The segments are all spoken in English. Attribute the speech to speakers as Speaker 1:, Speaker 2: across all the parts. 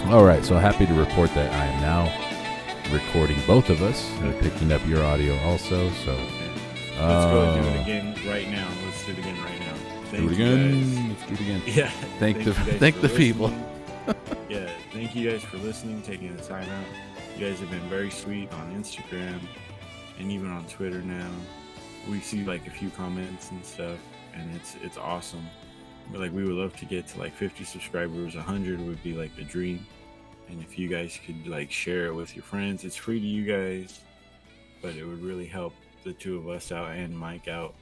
Speaker 1: All right, so happy to report that I am now recording both of us and
Speaker 2: Okay.
Speaker 1: picking up your audio also. So,
Speaker 2: Okay. Let's go ahead and do it again right now. Let's do it again right now.
Speaker 1: do it
Speaker 2: Thank you
Speaker 1: again.
Speaker 2: guys.
Speaker 1: Let's do it again.
Speaker 2: Yeah.
Speaker 1: Thank
Speaker 2: Thank
Speaker 1: the
Speaker 2: you guys
Speaker 1: thank
Speaker 2: for
Speaker 1: the people.
Speaker 2: listening. Yeah. Thank you guys for listening, taking the time out. You guys have been very sweet on Instagram and even on Twitter now. We see like a few comments and stuff, and it's awesome. But like we would love to get to like 50 subscribers. 100 would be like the dream. And if you guys could like share it with your friends, it's free to you guys, but it would really help the two of us out and Mike out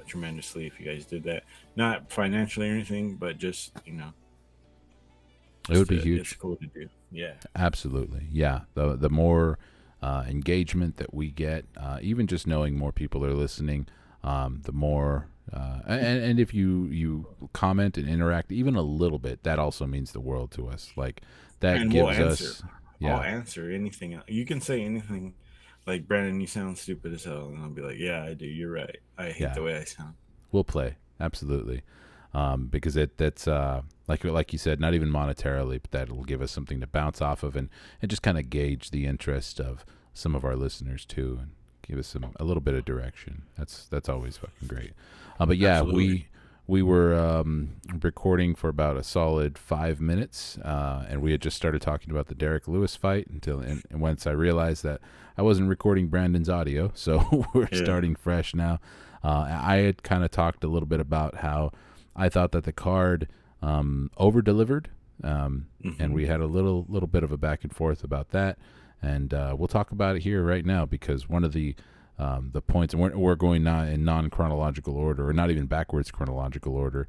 Speaker 2: tremendously if you guys did that. Not financially or anything, but just
Speaker 1: It would be
Speaker 2: it's
Speaker 1: huge.
Speaker 2: cool to do. Yeah,
Speaker 1: Absolutely, yeah. The more engagement that we get, even just knowing more people are listening, the more. And if you comment and interact even a little bit, that also means the world to us. Like that
Speaker 2: and we'll
Speaker 1: gives
Speaker 2: answer.
Speaker 1: us,
Speaker 2: I'll
Speaker 1: yeah,
Speaker 2: answer anything. You can say anything. Like Brandon, you sound stupid as hell, and I'll be like, yeah, I do. You're right. I hate
Speaker 1: yeah.
Speaker 2: the way I sound.
Speaker 1: We'll play absolutely, because that's like you said, not even monetarily, but that'll give us something to bounce off of and just kind of gauge the interest of some of our listeners too, and give us a little bit of direction. That's always fucking great. But yeah,
Speaker 2: Absolutely.
Speaker 1: we were recording for about a solid 5 minutes, and we had just started talking about the Derek Lewis fight and once I realized that I wasn't recording Brandon's audio, so we're
Speaker 2: Yeah.
Speaker 1: starting fresh now. I had kind of talked a little bit about how I thought that the card over delivered, and
Speaker 2: Hmm.
Speaker 1: we had a little bit of a back and forth about that, and we'll talk about it here right now because one of the points, and we're going not in non chronological order, or not even backwards chronological order,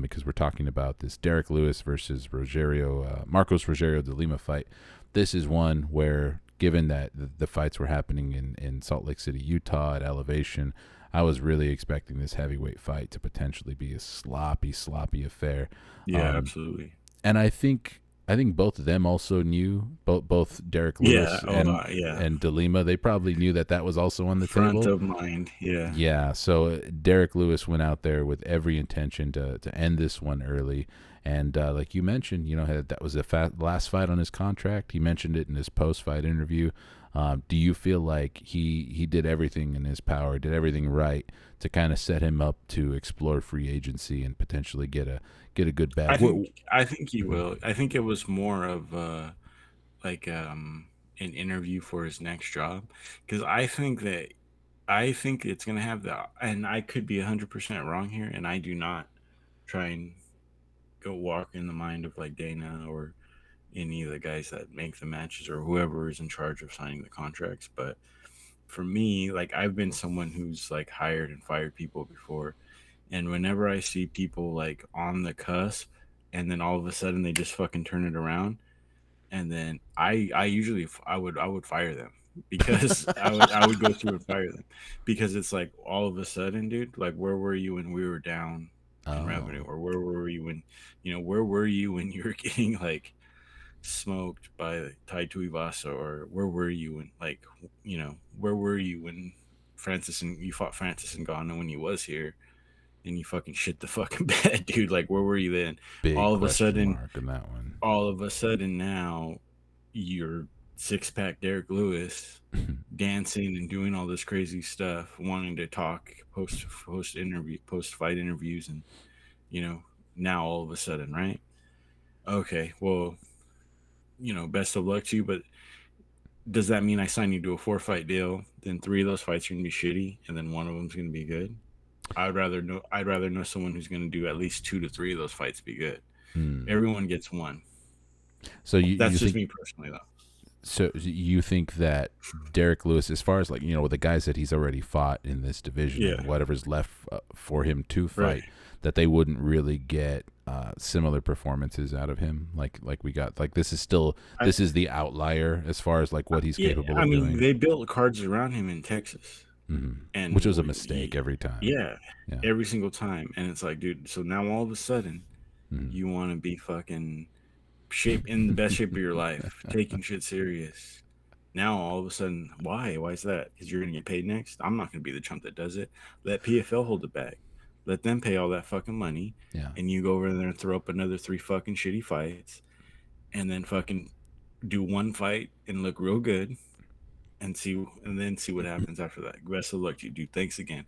Speaker 1: because we're talking about this Derek Lewis versus Marcos Rogerio de Lima fight. This is one where, given that the fights were happening in Salt Lake City, Utah at elevation, I was really expecting this heavyweight fight to potentially be a sloppy affair.
Speaker 2: Yeah,
Speaker 1: Um,
Speaker 2: absolutely.
Speaker 1: and I think both of them also knew, both Derek
Speaker 2: Yeah.
Speaker 1: Lewis
Speaker 2: Oh,
Speaker 1: and
Speaker 2: yeah.
Speaker 1: and DeLima. They probably knew that that was also on the
Speaker 2: Front
Speaker 1: table.
Speaker 2: of mind. Yeah.
Speaker 1: Yeah, so Derek Lewis went out there with every intention to end this one early, and like you mentioned, that was the last fight on his contract. He mentioned it in his post fight interview. Do you feel like he did everything in his power, did everything right to kind of set him up to explore free agency and potentially get a good
Speaker 2: I
Speaker 1: bag?
Speaker 2: think I think he
Speaker 1: Mhm.
Speaker 2: will. I think it was more of like an interview for his next job, because I think it's gonna have the, and I could be 100% wrong here, and I do not try and go walk in the mind of like Dana or any of the guys that make the matches or whoever is in charge of signing the contracts. But for me, like I've been someone who's like hired and fired people before, and whenever I see people like on the cusp, and then all of a sudden they just fucking turn it around, and then I usually I would fire them, because I would go through and fire them, because it's like all of a sudden, dude, like where were you when we were down in revenue,
Speaker 1: Oh,
Speaker 2: or where were you when, where were you when you were getting like smoked by Tai Tuivasa, or where were you when like, where were you when Francis and you fought Francis and Ngannou when he was here, and you fucking shit the fucking bed, dude. Like where were you then?
Speaker 1: big
Speaker 2: All of a
Speaker 1: question
Speaker 2: sudden,
Speaker 1: mark on that one.
Speaker 2: now you're six pack Derek Lewis dancing and doing all this crazy stuff, wanting to talk post fight interviews, and you know now all of a sudden, right? Okay, well, best of luck to you, but does that mean I sign you to a 4 fight deal? Then three of those fights are gonna be shitty, and then one of them's gonna be good. I'd rather know someone who's gonna do at least 2 to 3 of those fights be good.
Speaker 1: Hmm.
Speaker 2: Everyone gets one.
Speaker 1: So you
Speaker 2: That's just
Speaker 1: think
Speaker 2: me personally, though.
Speaker 1: that Derek Lewis, as far as like with the guys that he's already fought in this division
Speaker 2: Yeah,
Speaker 1: and whatever's left for him to
Speaker 2: right.
Speaker 1: fight, that they wouldn't really get similar performances out of him, like we got. Like
Speaker 2: I,
Speaker 1: this is the outlier as far as like what he's
Speaker 2: yeah,
Speaker 1: capable
Speaker 2: I
Speaker 1: of
Speaker 2: mean,
Speaker 1: doing,
Speaker 2: they built cards around him in Texas,
Speaker 1: which
Speaker 2: and
Speaker 1: was a mistake every time.
Speaker 2: yeah,
Speaker 1: Yeah.
Speaker 2: every single time, and it's like, dude, so now all of a sudden
Speaker 1: Mhm.
Speaker 2: you want to be fucking shape in the best shape of your life, taking shit serious. Now all of a sudden, why? Why is that? Because you're gonna get paid next. I'm not gonna be the chump that does it. Let PFL hold it back. Let them pay all that fucking money,
Speaker 1: Yeah.
Speaker 2: and you go over there and throw up another 3 fucking shitty fights, and then fucking do one fight and look real good and then see what happens after that. Best of luck to you, dude. Thanks again.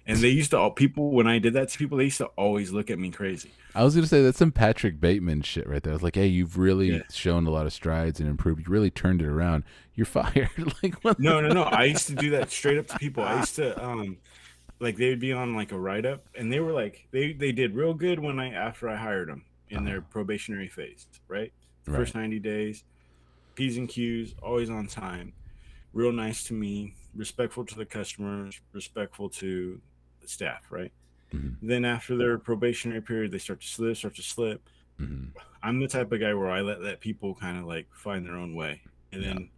Speaker 2: And they used to all people when I did that to people, they used to always look at me crazy.
Speaker 1: I was gonna say that's some Patrick Bateman shit right there. I was like, hey, you've
Speaker 2: Yeah.
Speaker 1: really shown a lot of strides and improved. You really turned it around. You're fired. Like what?
Speaker 2: No. I used to do that straight up to people. I used to like they would be on like a write up and they were like they did real good when I after I hired them in their probationary phase, right? The
Speaker 1: Right.
Speaker 2: first 90 days, P's and Q's, always on time, real nice to me, respectful to the customers, respectful to the staff, right?
Speaker 1: Mm-hmm.
Speaker 2: Then after their probationary period, they start to slip.
Speaker 1: Mm-hmm.
Speaker 2: I'm the type of guy where I let people kind of like find their own way. And
Speaker 1: Yeah.
Speaker 2: then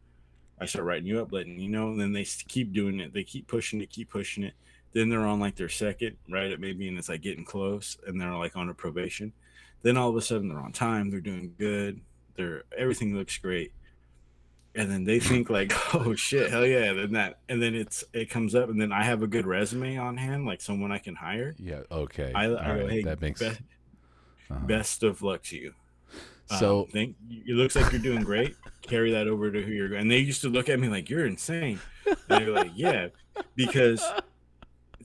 Speaker 2: I start writing you up, letting you know, and then they keep doing it. They keep pushing it. Then they're on like their second, right? It maybe, and it's like getting close and they're like on a probation. Then all of a sudden they're on time. They're doing good. Everything looks great. And then they think like, oh shit, hell yeah. And then it comes up and then I have a good resume on hand, like someone I can hire.
Speaker 1: Yeah. Okay.
Speaker 2: I
Speaker 1: All
Speaker 2: go,
Speaker 1: right.
Speaker 2: hey,
Speaker 1: That makes. Uh-huh.
Speaker 2: best of luck to you.
Speaker 1: So
Speaker 2: Think it looks like you're doing great. Carry that over to who you're going. And they used to look at me like you're insane. And they're like, yeah, because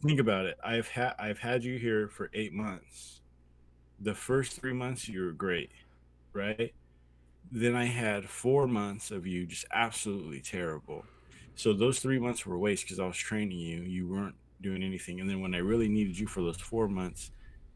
Speaker 2: think about it. I've had you here for 8 months. The first 3 months you were great, right? Then I had 4 months of you just absolutely terrible. So those 3 months were waste because I was training you. You weren't doing anything. And then when I really needed you for those 4 months,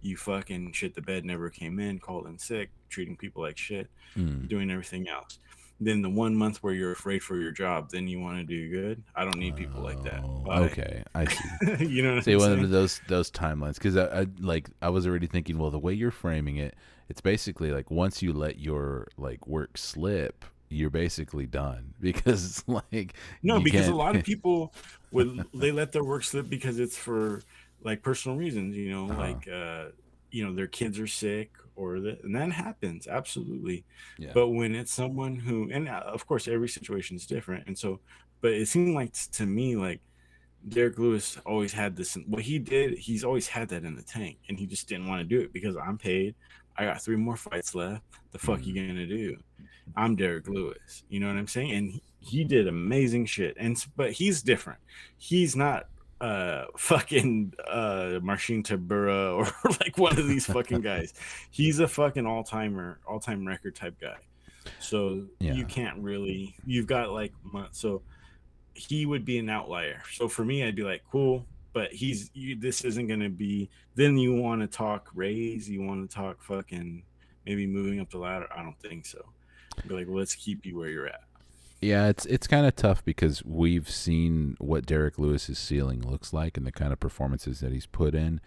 Speaker 2: you fucking shit the bed, never came in, called in sick, treating people like shit,
Speaker 1: mm,
Speaker 2: doing everything else. Then the 1 month where you're afraid for your job, then you want to do good. I don't need people like that. Bye.
Speaker 1: okay, I see.
Speaker 2: You know what
Speaker 1: See
Speaker 2: I'm
Speaker 1: one of
Speaker 2: saying?
Speaker 1: those timelines because I was already thinking. Well, the way you're framing it, it's basically like once you let your like work slip, you're basically done because it's like
Speaker 2: No,
Speaker 1: you
Speaker 2: because a
Speaker 1: can't.
Speaker 2: lot of people would they let their work slip because it's for like personal reasons,
Speaker 1: uh
Speaker 2: like their kids are sick and that happens absolutely.
Speaker 1: Yeah.
Speaker 2: But when it's someone who and of course every situation is different, and so but it seemed like to me like Derek Lewis always had this. What he did, he's always had that in the tank, and he just didn't want to do it because I'm paid. I got 3 more fights left. The fuck you
Speaker 1: Mm,
Speaker 2: gonna do? I'm Derek Lewis. You know what I'm saying? And he did amazing shit. But he's different. He's not fucking Marcin Tibura or like one of these fucking guys. He's a fucking all time record type guy. So you
Speaker 1: yeah.
Speaker 2: can't really. You've got like so he would be an outlier. So for me, I'd be like, cool, but this isn't going to be, then you want to talk raise, you want to talk fucking maybe moving up the ladder. I don't think so. I'd be like, well, let's keep you where you're at.
Speaker 1: Yeah, it's kind of tough because we've seen what Derek Lewis's ceiling looks like and the kind of performances that he's put in,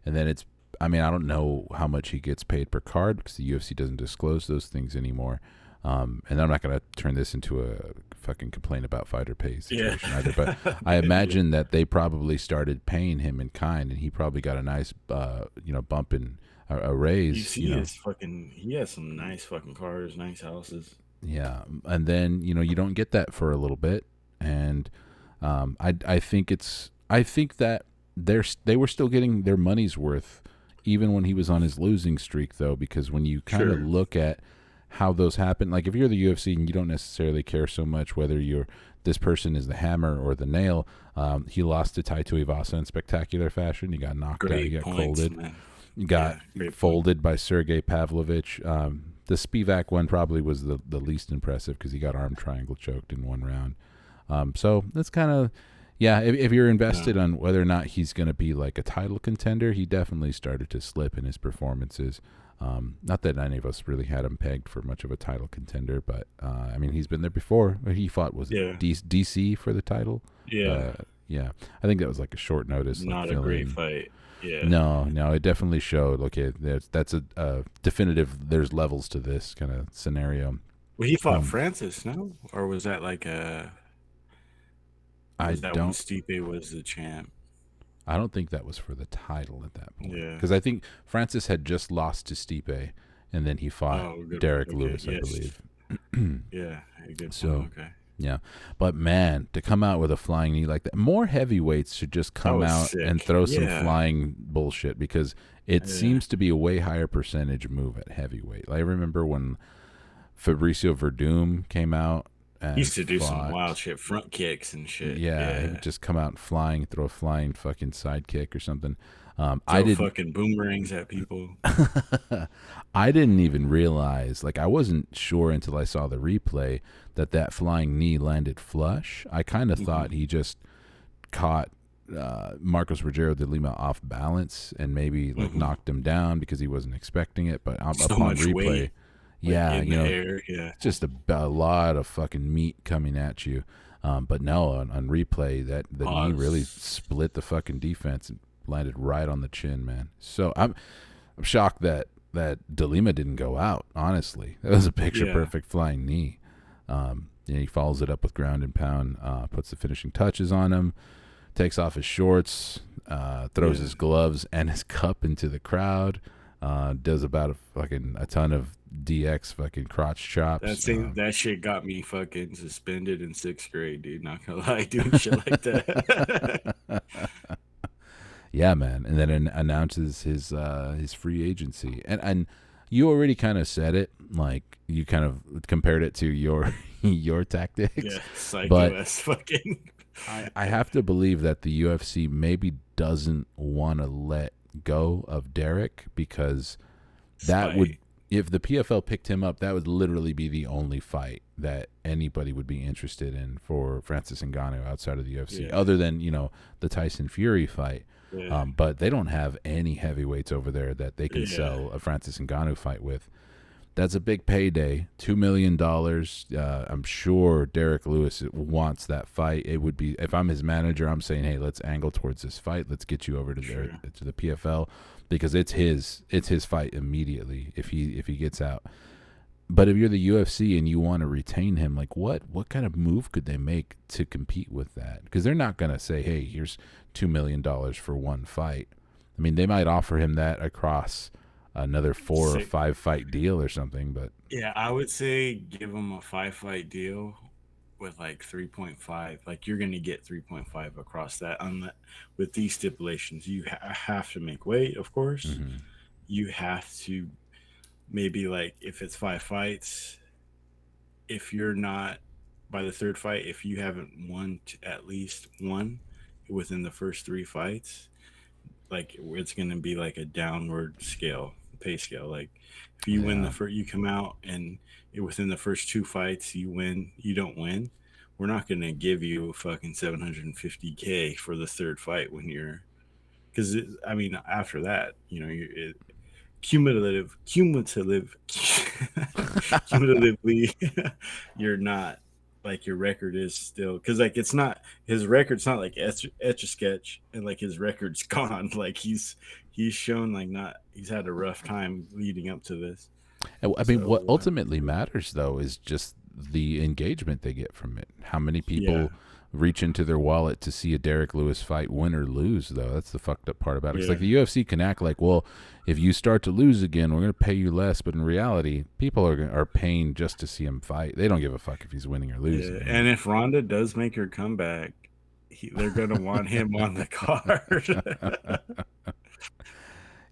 Speaker 1: and then it's. I mean, I don't know how much he gets paid per card because the UFC doesn't disclose those things anymore. And I'm not going to turn this into a fucking complain about fighter pay
Speaker 2: Yeah.
Speaker 1: situation either. But I imagine that they probably started paying him in kind, and he probably got a nice, bump in a raise.
Speaker 2: He has some nice fucking cars, nice houses.
Speaker 1: Yeah, and then you don't get that for a little bit, and I think that they were still getting their money's worth even when he was on his losing streak though, because when you kind of
Speaker 2: Sure.
Speaker 1: look at how those happen, like if you're the UFC and you don't necessarily care so much whether this person is the hammer or the nail, he lost to Tai Tuivasa in spectacular fashion. He got knocked out. He
Speaker 2: Great
Speaker 1: got
Speaker 2: points,
Speaker 1: folded.
Speaker 2: man.
Speaker 1: He got
Speaker 2: Great
Speaker 1: folded by Sergey Pavlovich. The Spivak one probably was the least impressive because he got arm triangle choked in one round. So that's kind of, yeah, if you're invested on whether or not he's going to be like a title contender, he definitely started to slip in his performances. Not that any of us really had him pegged for much of a title contender, but I mean, he's been there before. He fought, was it
Speaker 2: Yeah.
Speaker 1: DC for the title?
Speaker 2: Yeah.
Speaker 1: Yeah. I think that was like a short notice.
Speaker 2: Not
Speaker 1: like
Speaker 2: a great
Speaker 1: fill-in.
Speaker 2: fight. Yeah.
Speaker 1: No, it definitely showed. Okay, that's a definitive. There's levels to this kind of scenario.
Speaker 2: Well, he fought
Speaker 1: Um,
Speaker 2: Francis, no? Or was that
Speaker 1: I
Speaker 2: was that when
Speaker 1: don't.
Speaker 2: Stipe was the champ?
Speaker 1: I don't think that was for the title at that point
Speaker 2: Yeah.
Speaker 1: because I think Francis had just lost to Stipe, and then he fought
Speaker 2: Oh, good.
Speaker 1: Derek
Speaker 2: Okay.
Speaker 1: Lewis, I
Speaker 2: Yes.
Speaker 1: believe.
Speaker 2: Yeah. A good
Speaker 1: So
Speaker 2: point. Okay.
Speaker 1: yeah, but man, to come out with a flying knee like that, more heavyweights should just
Speaker 2: That
Speaker 1: come
Speaker 2: was
Speaker 1: out and
Speaker 2: sick.
Speaker 1: throw some
Speaker 2: Yeah.
Speaker 1: flying bullshit because it
Speaker 2: Yeah.
Speaker 1: seems to be a way higher percentage move at heavyweight. Like, I remember when Fabricio Verdum came out
Speaker 2: He
Speaker 1: and
Speaker 2: used to do some
Speaker 1: fought.
Speaker 2: wild shit, front kicks and shit.
Speaker 1: Yeah, he
Speaker 2: Yeah.
Speaker 1: would just come out flying, throw a flying fucking sidekick or something. I
Speaker 2: Throw
Speaker 1: didn't.
Speaker 2: fucking boomerangs at people.
Speaker 1: I didn't even realize. Like, I wasn't sure until I saw the replay that flying knee landed flush. I kind of thought he just caught Marcos Rogero de Lima off balance and maybe like knocked him down because he wasn't expecting it. But
Speaker 2: So
Speaker 1: upon
Speaker 2: much
Speaker 1: replay,
Speaker 2: weight,
Speaker 1: yeah,
Speaker 2: in the air. Yeah.
Speaker 1: just a lot of fucking meat coming at you. But no, on replay, that the knee really split the fucking defense and landed right on the chin, man. So I'm shocked that De Lima didn't go out. Honestly, that was a picture perfect flying knee. He follows it up with ground and pound, puts the finishing touches on him, takes off his shorts, throws his gloves and his cup into the crowd, does about a ton of DX fucking crotch chops.
Speaker 2: That shit got me fucking suspended in 6th grade, dude. Not gonna lie, doing shit like that.
Speaker 1: Yeah, man. And then announces his free agency. And you already kind of said it, like you kind of compared it to your tactics.
Speaker 2: Yeah, psycho
Speaker 1: but
Speaker 2: ass fucking.
Speaker 1: I have to believe that the UFC maybe doesn't want to let go of Derek because that would, if the PFL picked him up, that would literally be the only fight that anybody would be interested in for Francis Ngannou outside of the UFC, other than, the Tyson Fury fight.
Speaker 2: Yeah.
Speaker 1: But they don't have any heavyweights over there that they can sell a Francis Ngannou fight with. That's a big payday, $2 million. I'm sure Derek Lewis wants that fight. It would be, if I'm his manager, I'm saying, hey, let's angle towards this fight. Let's get you over to the PFL because it's his fight immediately if he gets out. But if you're the UFC and you want to retain him, like what kind of move could they make to compete with that? Because they're not going to say, hey, here's $2 million for one fight. I mean, they might offer him that across another 4 or 5 fight deal or something, but
Speaker 2: yeah, I would say give him a 5-fight deal with like 3.5. Like you're gonna get 3.5 across that. With these stipulations, you have to make weight, of course.
Speaker 1: Mm-hmm.
Speaker 2: You have to maybe, like, if it's 5 fights, if you're not by the 3rd fight, if you haven't won at least one within the first 3 fights, like it's gonna be like a downward pay scale. Like if you win you come out and within the first 2 fights you don't win, we're not gonna give you fucking $750K for the 3rd fight because after that, cumulatively, you're not, like, your record is still, because like it's not, his record's not like Etch-a-Sketch and like his record's gone. Like he's shown like he's had a rough time leading up to this.
Speaker 1: I mean, what ultimately matters though is just the engagement they get from it. How many people reach into their wallet to see a Derek Lewis fight, win or lose, though? That's the fucked up part about it. It's like the UFC can act like, well, if you start to lose again, we're going to pay you less. But in reality, people are paying just to see him fight. They don't give a fuck if he's winning or losing.
Speaker 2: Yeah. And if Ronda does make her comeback, they're going to want him on the card.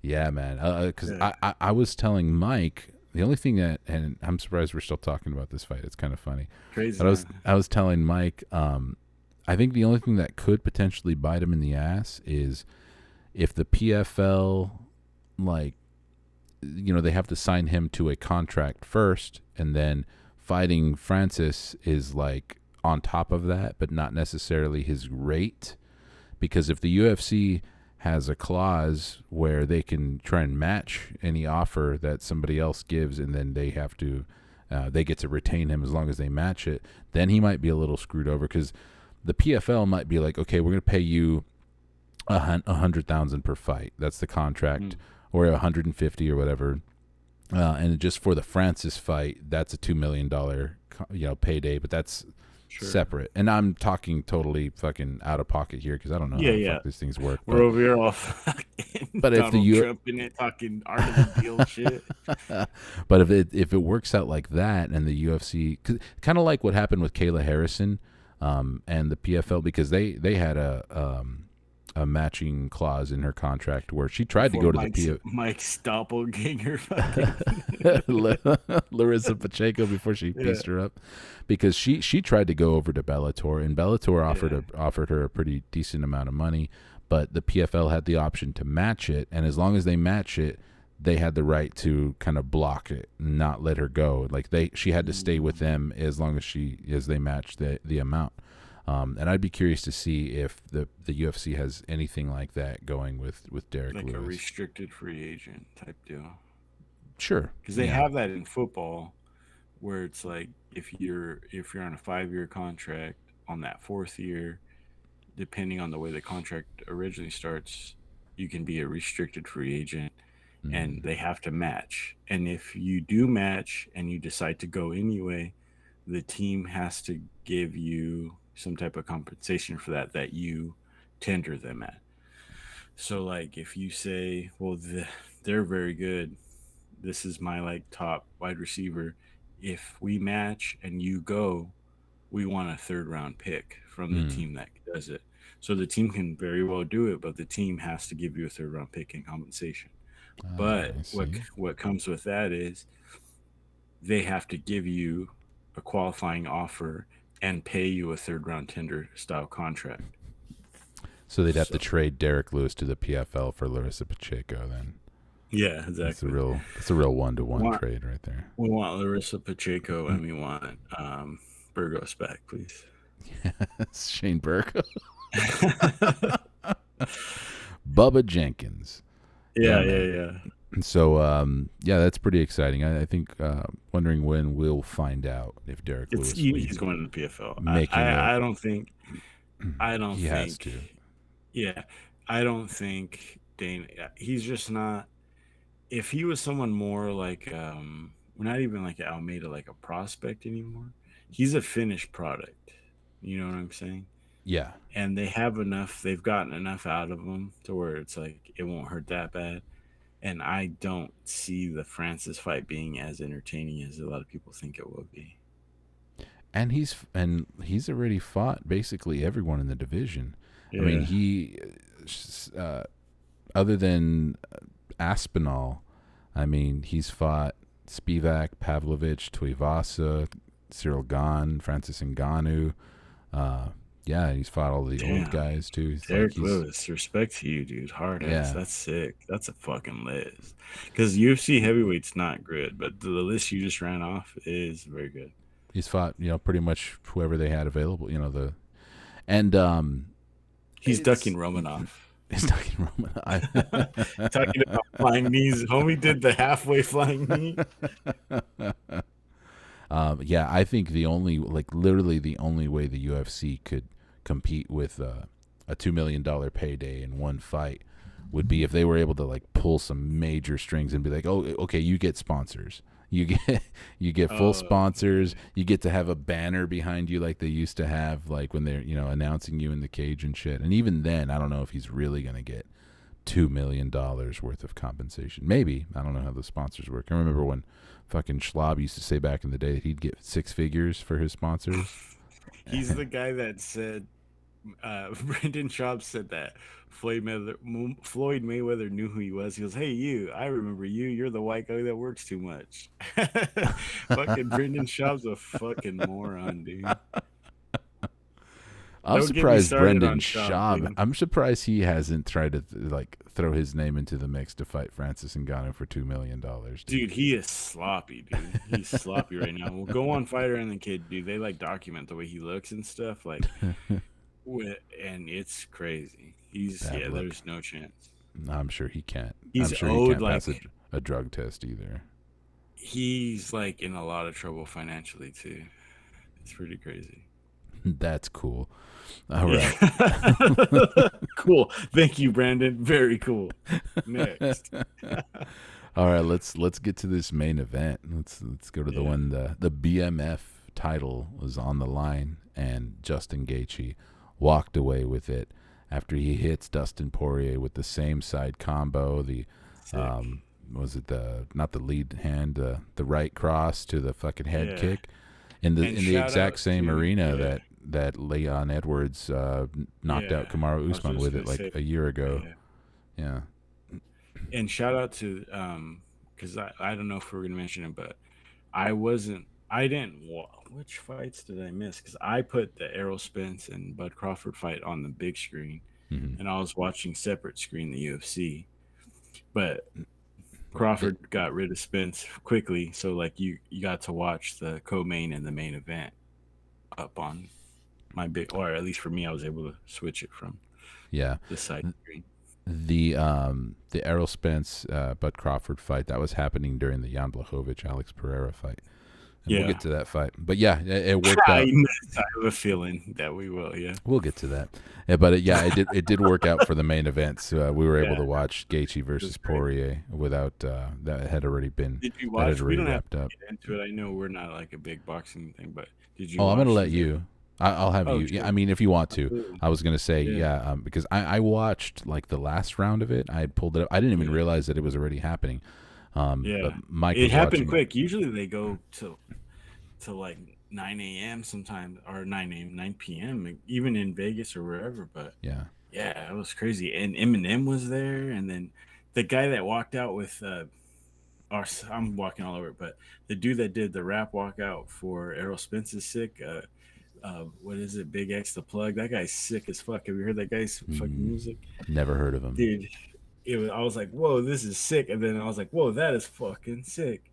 Speaker 1: Yeah, man. Because I was telling Mike, the only thing and I'm surprised we're still talking about this fight. It's kind of funny.
Speaker 2: Crazy.
Speaker 1: But I was telling Mike, I think the only thing that could potentially bite him in the ass is if the PFL, like, they have to sign him to a contract first, and then fighting Francis is like on top of that, but not necessarily his rate. Because if the UFC has a clause where they can try and match any offer that somebody else gives, and then they have to, they get to retain him as long as they match it, then he might be a little screwed over, because the PFL might be like, okay, we're going to pay you $100,000 per fight. That's the contract, or 150 or whatever. And just for the Francis fight, that's a $2 million, payday, but that's separate. And I'm talking totally fucking out of pocket here because I don't know how the fuck these things work.
Speaker 2: We're over here all fucking
Speaker 1: but if
Speaker 2: Donald Trump in it talking art of the deal shit.
Speaker 1: But if it works out like that, and the UFC, kind of like what happened with Kayla Harrison, and the PFL, because they had a matching clause in her contract where she tried to
Speaker 2: Before
Speaker 1: go to the
Speaker 2: Mike's doppelganger fucking.
Speaker 1: Larissa Pacheco before she
Speaker 2: Yeah.
Speaker 1: pieced her up, because she tried to go over to Bellator, and Bellator offered her a pretty decent amount of money, but the PFL had the option to match it, and as long as they match it, they had the right to kind of block it, not let her go. Like she had to stay with them as long as they matched the amount. And I'd be curious to see if the UFC has anything like that going with Derek
Speaker 2: Like
Speaker 1: Lewis.
Speaker 2: a restricted free agent type deal.
Speaker 1: Sure,
Speaker 2: Because they have that in football, where it's like if you're on a 5-year contract, on that 4th year, depending on the way the contract originally starts, you can be a restricted free agent, and they have to match. And if you do match and you decide to go anyway, the team has to give you some type of compensation for that you tender them at. So like if you say, well, they're very good, this is my like top wide receiver, if we match and you go, we want a 3rd round pick from the team that does it. So the team can very well do it, but the team has to give you a 3rd round pick in compensation. But what comes with that is they have to give you a qualifying offer and pay you a 3rd round tender style contract.
Speaker 1: So they'd have to trade Derek Lewis to the PFL for Larissa Pacheco then.
Speaker 2: Yeah, exactly.
Speaker 1: That's a real 1-to-1 trade right there.
Speaker 2: We want Larissa Pacheco and we want Burgos back, please.
Speaker 1: Shane Burgos. Bubba Jenkins.
Speaker 2: Yeah.
Speaker 1: So, that's pretty exciting. I think, wondering when we'll find out if Derek Lewis
Speaker 2: he's going to the PFL. I don't think.
Speaker 1: He has to.
Speaker 2: Yeah, I don't think Dana. He's just not. If he was someone more like, not even like Almeida, like a prospect anymore. He's a finished product. You know what I'm saying?
Speaker 1: Yeah.
Speaker 2: And they have enough. They've gotten enough out of him to where it's like it won't hurt that bad. And I don't see the Francis fight being as entertaining as a lot of people think it will be.
Speaker 1: And he's already fought basically everyone in the division.
Speaker 2: Yeah.
Speaker 1: I mean, he, other than Aspinall, I mean, he's fought Spivak, Pavlovich, Tuivasa, Cyril Gane, Francis Ngannou. He's fought all the old guys too.
Speaker 2: Derek Lewis, respect to you, dude. Hard ass. That's sick. That's a fucking list. Because UFC heavyweight's not good, but the list you just ran off is very good.
Speaker 1: He's fought, pretty much whoever they had available.
Speaker 2: He's ducking Romanov.
Speaker 1: He's ducking Romanov.
Speaker 2: Talking about flying knees. Homie did the halfway flying knee.
Speaker 1: I think literally the only way the UFC could compete with a $2 million payday in one fight would be if they were able to like pull some major strings and be like, oh, okay, you get sponsors. You get full sponsors. You get to have a banner behind you like they used to have, like when they're announcing you in the cage and shit. And even then, I don't know if he's really gonna get $2 million worth of compensation. Maybe. I don't know how the sponsors work. I remember when fucking Schwab used to say back in the day that he'd get 6 figures for his sponsors.
Speaker 2: He's the guy that said, Brendan Schaub said that Floyd Mayweather knew who he was. He goes, hey, you, I remember you. You're the white guy that works too much. Fucking Brendan Schaub's a fucking moron, dude.
Speaker 1: I'm surprised Brendan Schaub. I'm surprised he hasn't tried to throw his name into the mix to fight Francis Ngannou for $2 million.
Speaker 2: Dude, he is sloppy, dude. He's sloppy right now. We'll go on Fighter and the Kid, dude. They document the way he looks and stuff, and it's crazy. There's no chance.
Speaker 1: I'm sure he can't.
Speaker 2: He's
Speaker 1: I'm sure he can't pass a drug test either.
Speaker 2: He's in a lot of trouble financially too. It's pretty crazy.
Speaker 1: That's cool. All right.
Speaker 2: Cool. Thank you, Brandon. Very cool. Next.
Speaker 1: All right, let's get to this main event. Let's go to the one the BMF title was on the line, and Justin Gaethje walked away with it after he hits Dustin Poirier with the same side combo. Was it not the lead hand, the right cross to the fucking head kick in the exact same arena that Leon Edwards knocked out
Speaker 2: Yeah,
Speaker 1: Kamaru
Speaker 2: I was
Speaker 1: Usman
Speaker 2: just
Speaker 1: with
Speaker 2: gonna
Speaker 1: it like
Speaker 2: say,
Speaker 1: a year ago.
Speaker 2: yeah.
Speaker 1: Yeah.
Speaker 2: And shout out to because I don't know if we're gonna mention it, but I didn't which fights did I miss? Because I put the Errol Spence and Bud Crawford fight on the big screen,
Speaker 1: Hmm.
Speaker 2: and I was watching separate screen the UFC. But
Speaker 1: It,
Speaker 2: Crawford got rid of Spence quickly, so like you got to watch the co-main and the main event up on my big, or at least for me, I was able to switch it from
Speaker 1: yeah.
Speaker 2: the side screen.
Speaker 1: The Errol Spence Bud Crawford fight that was happening during the Jan Blachowicz Alex Pereira fight, and we'll
Speaker 2: Yeah,
Speaker 1: get to that fight. But yeah, it worked
Speaker 2: I
Speaker 1: out.
Speaker 2: have a feeling that we will. Yeah,
Speaker 1: We'll get to that. Yeah, but yeah, it did work out for the main events. We were able
Speaker 2: yeah,
Speaker 1: to watch Gaethje
Speaker 2: it was
Speaker 1: versus
Speaker 2: great.
Speaker 1: Poirier without
Speaker 2: Did you
Speaker 1: that had
Speaker 2: watch? We
Speaker 1: already
Speaker 2: don't have
Speaker 1: wrapped
Speaker 2: to
Speaker 1: up.
Speaker 2: get into it. I know we're not like a big boxing thing, but did you
Speaker 1: Oh, I'm gonna
Speaker 2: watch?
Speaker 1: let
Speaker 2: Was there?
Speaker 1: you. I'll have
Speaker 2: Oh,
Speaker 1: you. Yeah,
Speaker 2: sure,
Speaker 1: I mean, if you want to,
Speaker 2: absolutely.
Speaker 1: I was gonna say
Speaker 2: Yeah,
Speaker 1: yeah, because I watched like the last round of it. I had pulled it up. I didn't even
Speaker 2: yeah,
Speaker 1: realize that it was already happening. But
Speaker 2: yeah.
Speaker 1: Mike
Speaker 2: It
Speaker 1: was
Speaker 2: happened
Speaker 1: watching it.
Speaker 2: quick. Usually they go to like 9 a.m. sometimes, or 9 a.m., 9 p.m. even in Vegas or wherever. But
Speaker 1: Yeah.
Speaker 2: yeah, it was crazy. And Eminem was there, and then the guy that walked out with or I'm walking all over it, but the dude that did the rap walkout for Errol Spence is sick. What is it? Big X the plug. That guy's sick as fuck. Have you heard that guy's fucking
Speaker 1: Mm,
Speaker 2: music,
Speaker 1: never heard of him.
Speaker 2: dude? I was like, whoa, this is sick. And then I was like, whoa, that is fucking sick.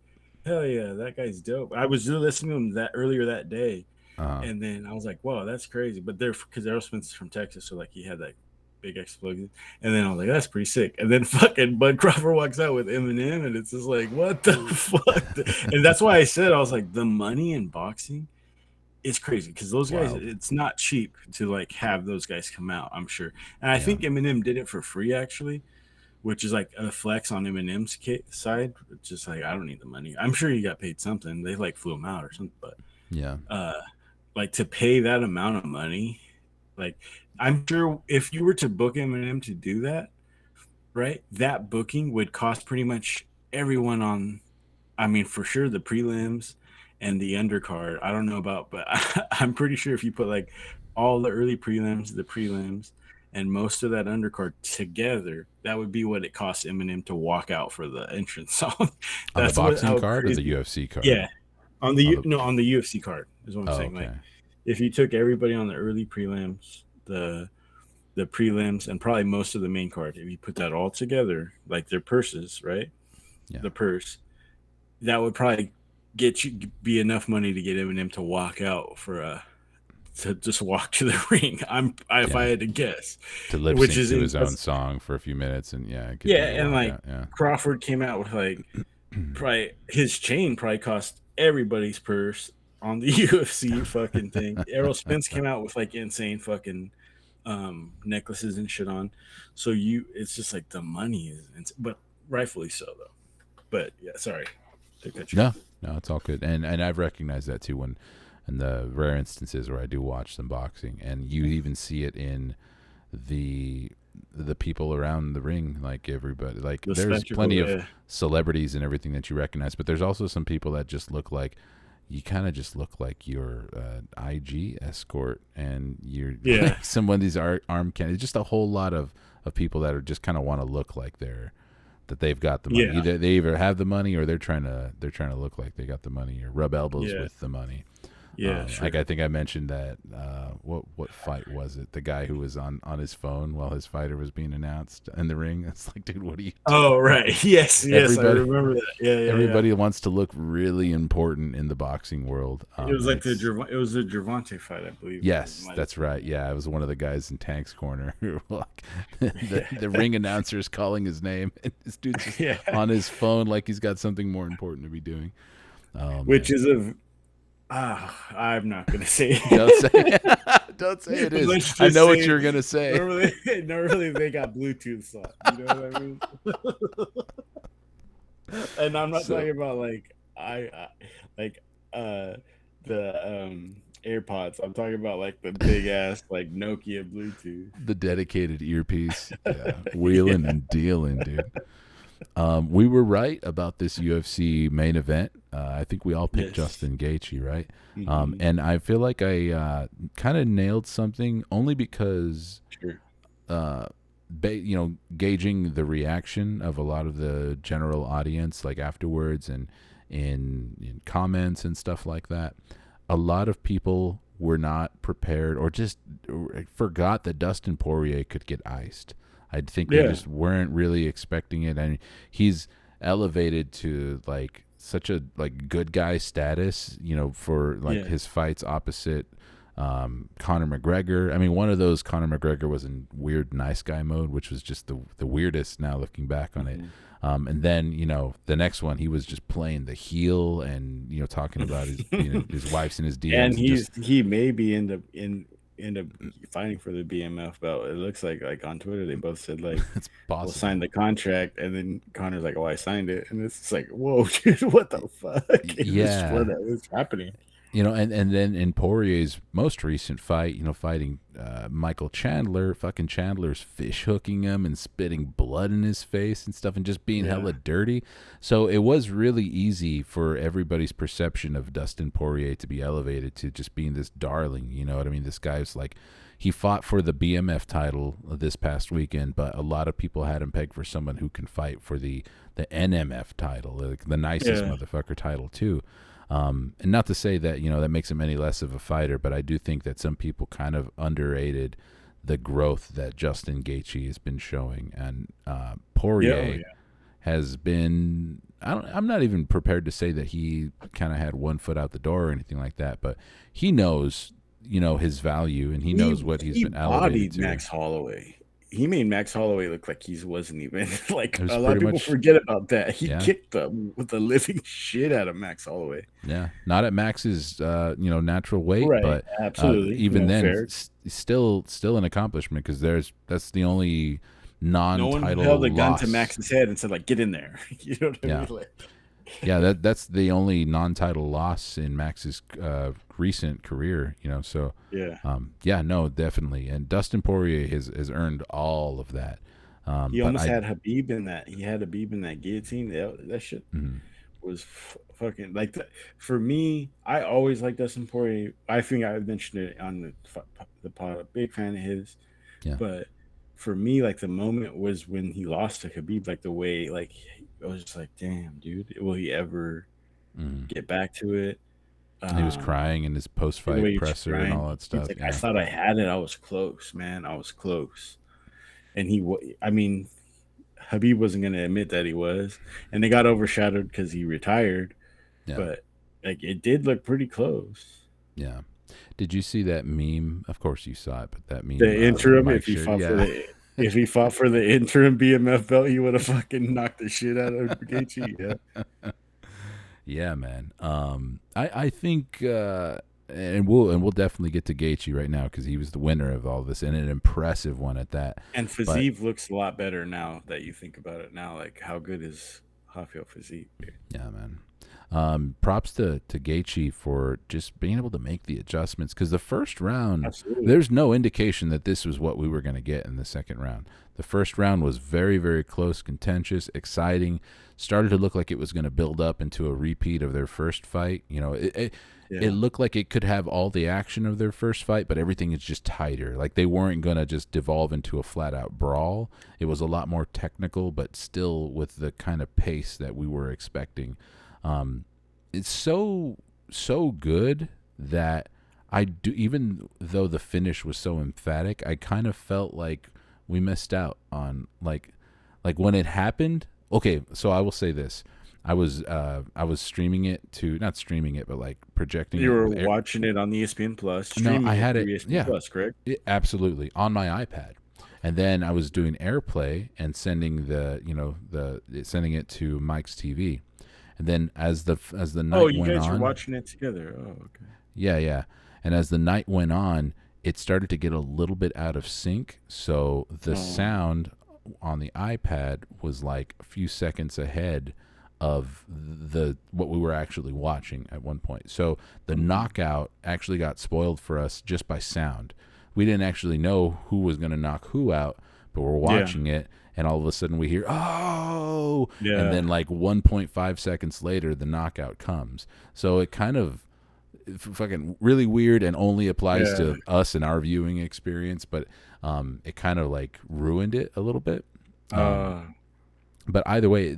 Speaker 2: Hell yeah, that guy's dope. I was listening to him that earlier that day,
Speaker 1: Uh,
Speaker 2: and then I was like, "Wow, that's crazy!" But they're because Aerosmith is from Texas, so like he had that big explosion. And then I was like, "That's pretty sick." And then fucking Bud Crawford walks out with Eminem, and it's just like, "What the fuck?" And that's why I said I was like, the money in boxing is crazy because those guys,
Speaker 1: wild.
Speaker 2: it's not cheap to like have those guys come out. I'm sure, and I
Speaker 1: Yeah.
Speaker 2: think Eminem did it for free actually, which is like a flex on Eminem's side. It's just like I don't need the money. I'm sure he got paid something. They like flew him out or something, but
Speaker 1: Yeah.
Speaker 2: uh like to pay that amount of money, like I'm sure if you were to book Eminem to do that, right, that booking would cost pretty much everyone on, I mean, for sure the prelims and the undercard. I don't know about, but I'm pretty sure if you put like all the early prelims, the prelims, and most of that undercard together, that would be what it cost Eminem to walk out for the entrance song.
Speaker 1: On the
Speaker 2: That's what
Speaker 1: boxing
Speaker 2: how
Speaker 1: card or the
Speaker 2: crazy.
Speaker 1: UFC card?
Speaker 2: Yeah, on
Speaker 1: On
Speaker 2: the
Speaker 1: the.
Speaker 2: no on the UFC card is what I'm
Speaker 1: Oh,
Speaker 2: saying. Like
Speaker 1: okay.
Speaker 2: if you took everybody on the early prelims, the prelims, and probably most of the main card, if you put that all together, like their purses, right?
Speaker 1: Yeah.
Speaker 2: The purse, that would probably get you be enough money to get Eminem to walk out for to just walk to the ring. If I
Speaker 1: Yeah.
Speaker 2: had to guess,
Speaker 1: To lip
Speaker 2: which
Speaker 1: sync
Speaker 2: is
Speaker 1: to his own
Speaker 2: that's
Speaker 1: song for a few minutes, and yeah, it could
Speaker 2: yeah,
Speaker 1: be a
Speaker 2: and like
Speaker 1: walkout. Yeah.
Speaker 2: Crawford came out with like probably his chain probably cost everybody's purse on the UFC fucking thing. Errol Spence came out with like insane fucking necklaces and shit on. So it's just like the money but rightfully so though. But yeah, sorry to cut you
Speaker 1: No,
Speaker 2: off.
Speaker 1: no, it's all good, and I've recognized that too when, in the rare instances where I do watch some boxing, and you even see it in the people around the ring, like everybody, like
Speaker 2: The
Speaker 1: there's plenty
Speaker 2: spectacle,
Speaker 1: of
Speaker 2: yeah.
Speaker 1: celebrities and everything that you recognize, but there's also some people that just look like you kind of just look like your IG escort, and you're
Speaker 2: Yeah.
Speaker 1: like some of these arm candy. Just a whole lot of people that are just kind of want to look like that they've got the money.
Speaker 2: Yeah.
Speaker 1: Either they either have the money or they're trying to look like they got the money or rub elbows
Speaker 2: Yeah.
Speaker 1: with the money.
Speaker 2: Yeah,
Speaker 1: Like
Speaker 2: sure.
Speaker 1: I think I mentioned that what fight was it? The guy who was on his phone while his fighter was being announced in the ring. It's like, dude, what are you doing?
Speaker 2: Oh, right.
Speaker 1: Like,
Speaker 2: Yes, yes, I
Speaker 1: everybody
Speaker 2: remember that. Yeah, yeah, yeah.
Speaker 1: everybody wants to look really important in the boxing world.
Speaker 2: It was
Speaker 1: And
Speaker 2: like
Speaker 1: it's
Speaker 2: it was the Gervonta fight, I believe.
Speaker 1: yes, that's right. Yeah, I was one of the guys in Tank's corner who were like the ring announcer is calling his name, and this dude's just
Speaker 2: Yeah.
Speaker 1: on his phone like he's got something more important to be doing. Oh
Speaker 2: Which
Speaker 1: man.
Speaker 2: is I'm not gonna say
Speaker 1: Don't say
Speaker 2: it.
Speaker 1: don't say it is.
Speaker 2: Let's
Speaker 1: I
Speaker 2: just
Speaker 1: know what
Speaker 2: say
Speaker 1: you're gonna say.
Speaker 2: normally they got Bluetooth slot. You know what I mean? And I'm not
Speaker 1: So
Speaker 2: talking about like like the AirPods. I'm talking about like the big ass like Nokia Bluetooth.
Speaker 1: the dedicated earpiece, yeah, wheeling
Speaker 2: Yeah.
Speaker 1: and dealing, dude. We were right about this UFC main event. I think we all picked
Speaker 2: Yes.
Speaker 1: Justin Gaethje, right?
Speaker 2: Hmm.
Speaker 1: And I feel like I kind of nailed something only because
Speaker 2: Sure.
Speaker 1: uh, gauging the reaction of a lot of the general audience, like afterwards and in comments and stuff like that. A lot of people were not prepared or just forgot that Dustin Poirier could get iced. I think we
Speaker 2: Yeah.
Speaker 1: just weren't really expecting it, and he's elevated to like such a like good guy status, for like
Speaker 2: Yeah.
Speaker 1: his fights opposite Conor McGregor. I mean, one of those Conor McGregor was in weird nice guy mode, which was just the weirdest now looking back on it.
Speaker 2: Hmm.
Speaker 1: And then the next one he was just playing the heel and talking about his his wife's in his
Speaker 2: And
Speaker 1: DMs and just
Speaker 2: he may be end up fighting for the BMF belt. It looks like on Twitter they both said like
Speaker 1: it's
Speaker 2: we'll sign
Speaker 1: possible.
Speaker 2: the contract, and then Connor's like, "Oh, I signed it," and it's like, "Whoa, dude, what the fuck?" And this is what
Speaker 1: Yeah,
Speaker 2: that was happening.
Speaker 1: and then in Poirier's most recent fight, fighting Michael Chandler, fucking Chandler's fish hooking him and spitting blood in his face and stuff and just being
Speaker 2: Yeah,
Speaker 1: hella dirty. So it was really easy for everybody's perception of Dustin Poirier to be elevated to just being this darling. You know what I mean? This guy's like, he fought for the BMF title this past weekend, but a lot of people had him pegged for someone who can fight for the NMF title, like the nicest
Speaker 2: yeah,
Speaker 1: motherfucker title too. And not to say that that makes him any less of a fighter, but I do think that some people kind of underrated the growth that Justin Gaethje has been showing, and
Speaker 2: yeah, oh
Speaker 1: Poirier
Speaker 2: yeah,
Speaker 1: has been. I'm not even prepared to say that he kind of had one foot out the door or anything like that, but he knows his value and he knows what he's
Speaker 2: he
Speaker 1: been elevated
Speaker 2: bodied
Speaker 1: to.
Speaker 2: Max Holloway. He made Max Holloway look like he wasn't even
Speaker 1: It
Speaker 2: like
Speaker 1: was
Speaker 2: a lot
Speaker 1: pretty
Speaker 2: of people
Speaker 1: much,
Speaker 2: forget about that. He
Speaker 1: yeah.
Speaker 2: kicked the living shit out of Max Holloway.
Speaker 1: Yeah, not at Max's natural weight,
Speaker 2: Right,
Speaker 1: but
Speaker 2: absolutely,
Speaker 1: even then,
Speaker 2: fair.
Speaker 1: still an accomplishment because that's the only
Speaker 2: No one held
Speaker 1: non-title
Speaker 2: a gun to
Speaker 1: loss.
Speaker 2: Max's head and said like, "Get in there." You know what I mean?
Speaker 1: Yeah,
Speaker 2: Like,
Speaker 1: yeah, that's the only non-title loss in Max's recent career. So
Speaker 2: yeah.
Speaker 1: yeah, no, definitely, and Dustin Poirier has earned all of that.
Speaker 2: He
Speaker 1: But
Speaker 2: almost
Speaker 1: I,
Speaker 2: had Habib in that. He had Habib in that guillotine. That shit
Speaker 1: mhm,
Speaker 2: was fucking like for me. I always liked Dustin Poirier. I think I mentioned it on the pod. Big fan of his,
Speaker 1: yeah,
Speaker 2: but for me, like the moment was when he lost to Habib. Like the way, like I was just like, damn, dude, will he ever
Speaker 1: mhm.
Speaker 2: get back to it?
Speaker 1: He was
Speaker 2: Um,
Speaker 1: crying in his
Speaker 2: the way
Speaker 1: post-fight
Speaker 2: he's
Speaker 1: presser and
Speaker 2: trying.
Speaker 1: all that
Speaker 2: He's
Speaker 1: stuff.
Speaker 2: like, I
Speaker 1: Yeah,
Speaker 2: thought I had it. I was close, man. I was close. And I mean, Habib wasn't going to admit that he was, and they got overshadowed because he retired.
Speaker 1: yeah,
Speaker 2: But like, it did look pretty close.
Speaker 1: yeah. Did you see that meme? Of course you saw it, but that meme
Speaker 2: The
Speaker 1: that
Speaker 2: interim,
Speaker 1: Mike shared, yeah,
Speaker 2: if he fought for the interim BMF belt, he would have fucking knocked the shit out of Gaethje. Yeah,
Speaker 1: yeah, man. I think, and we'll definitely get to Gaethje right now because he was the winner of all this and an impressive one at that.
Speaker 2: and
Speaker 1: But
Speaker 2: Fiziev looks a lot better now that you think about it. Now, like how good is Rafael Fiziev?
Speaker 1: yeah, man. Props to Gaethje for just being able to make the adjustments because the first round,
Speaker 2: Absolutely.
Speaker 1: there's no indication that this was what we were going to get in the second round. The first round was very, very close, contentious, exciting. Started to look like it was going to build up into a repeat of their first fight. It
Speaker 2: Yeah,
Speaker 1: looked like it could have all the action of their first fight, but everything is just tighter. Like they weren't going to just devolve into a flat out brawl. It was a lot more technical, but still with the kind of pace that we were expecting. It's so good that I do, even though the finish was so emphatic, I kind of felt like we missed out on like when it happened. Okay, so I will say this. I was streaming it to, not streaming it, but like projecting
Speaker 2: you
Speaker 1: it
Speaker 2: were
Speaker 1: with air.
Speaker 2: watching it on ESPN Plus,
Speaker 1: No,
Speaker 2: streaming
Speaker 1: I
Speaker 2: it
Speaker 1: had
Speaker 2: through
Speaker 1: it.
Speaker 2: ESPN
Speaker 1: Yeah,
Speaker 2: Plus, correct?
Speaker 1: absolutely on my iPad, and then I was doing AirPlay and sending sending it to Mike's TV, and then as the
Speaker 2: Oh,
Speaker 1: night
Speaker 2: you
Speaker 1: went
Speaker 2: guys were
Speaker 1: on,
Speaker 2: watching it together. Oh, okay.
Speaker 1: yeah, yeah, and as the night went on, it started to get a little bit out of sync. So the
Speaker 2: Oh,
Speaker 1: sound on the iPad was like a few seconds ahead of the what we were actually watching at one point. So the
Speaker 2: mhm.
Speaker 1: knockout actually got spoiled for us just by sound. We didn't actually know who was going to knock who out, but we're
Speaker 2: Yeah.
Speaker 1: watching it, and all of a sudden we hear, oh, and
Speaker 2: Yeah.
Speaker 1: then like 1.5 seconds later, the knockout comes. So it kind of fucking really weird and only applies
Speaker 2: Yeah.
Speaker 1: to us and our viewing experience, but it kind of like ruined it a little bit. Um,
Speaker 2: Uh,
Speaker 1: but either way,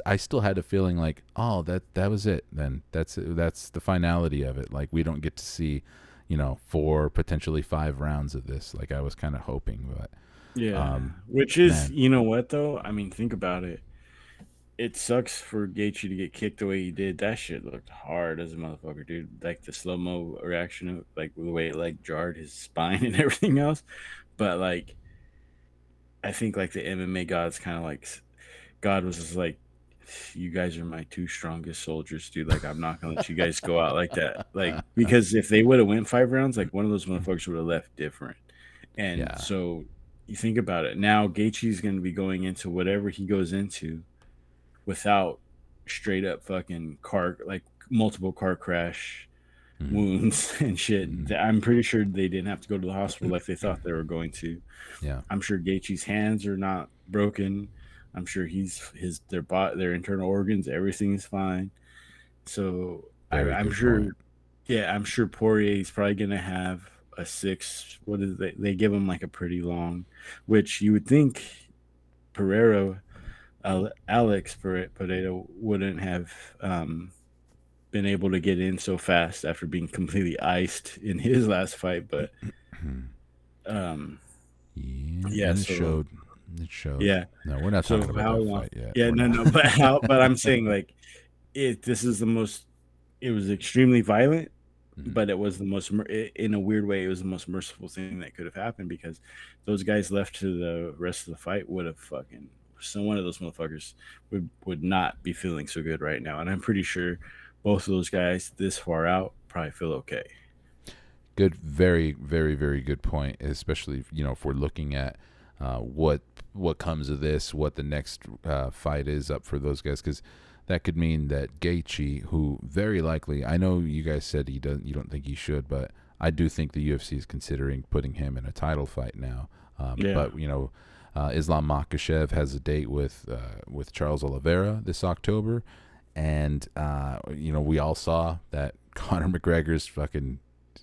Speaker 1: I still had a feeling like, oh, that was it. Then that's the finality of it. Like we don't get to see, 4, potentially 5 rounds of this. Like I was kind of hoping, but
Speaker 2: yeah. Which is,
Speaker 1: man,
Speaker 2: you know what though? I mean, think about it. It sucks for Gaethje to get kicked the way he did. That shit looked hard as a motherfucker, dude. Like the slow mo reaction of like the way it like jarred his spine and everything else. But like, I think like the MMA gods kind of like God was just like, you guys are my 2 strongest soldiers, dude. Like I'm not gonna let you guys go out like that. Like because if they would have went 5 rounds, like one of those motherfuckers would have left different. And
Speaker 1: yeah,
Speaker 2: so you think about it now, Gaethje's gonna be going into whatever he goes into without straight up fucking car like multiple car crash
Speaker 1: mm,
Speaker 2: wounds and shit.
Speaker 1: mm,
Speaker 2: I'm pretty sure they didn't have to go to the hospital like they thought they were going to.
Speaker 1: yeah,
Speaker 2: I'm sure Gaethje's hands are not broken. I'm sure their internal organs, everything is fine. So
Speaker 1: very
Speaker 2: I'm
Speaker 1: good
Speaker 2: sure,
Speaker 1: point.
Speaker 2: yeah, I'm sure Poirier's probably gonna have a 6. What is they give him like a pretty long, which you would think Pereira, Alex Pereira wouldn't have been able to get in so fast after being completely iced in his last fight, but um,
Speaker 1: Yeah,
Speaker 2: yeah,
Speaker 1: and it
Speaker 2: so
Speaker 1: showed. It showed.
Speaker 2: yeah.
Speaker 1: No, we're not talking
Speaker 2: So
Speaker 1: about
Speaker 2: how
Speaker 1: that
Speaker 2: long?
Speaker 1: fight yet.
Speaker 2: Yeah,
Speaker 1: We're
Speaker 2: no,
Speaker 1: not.
Speaker 2: no, but how? But I'm saying like this is the most. It was extremely violent,
Speaker 1: Mhm.
Speaker 2: but it was the most in a weird way. It was the most merciful thing that could have happened because those guys left to the rest of the fight would have fucking. So one of those motherfuckers would not be feeling so good right now, and I'm pretty sure both of those guys this far out probably feel okay.
Speaker 1: Good, very, very, very good point. Especially if we're looking at what comes of this, what the next fight is up for those guys, because that could mean that Gaethje, who very likely, I know you guys said you don't think he should, but I do think the UFC is considering putting him in a title fight now.
Speaker 2: Yeah,
Speaker 1: But Islam Makhachev has a date with Charles Oliveira this October, and we all saw that Conor McGregor's fucking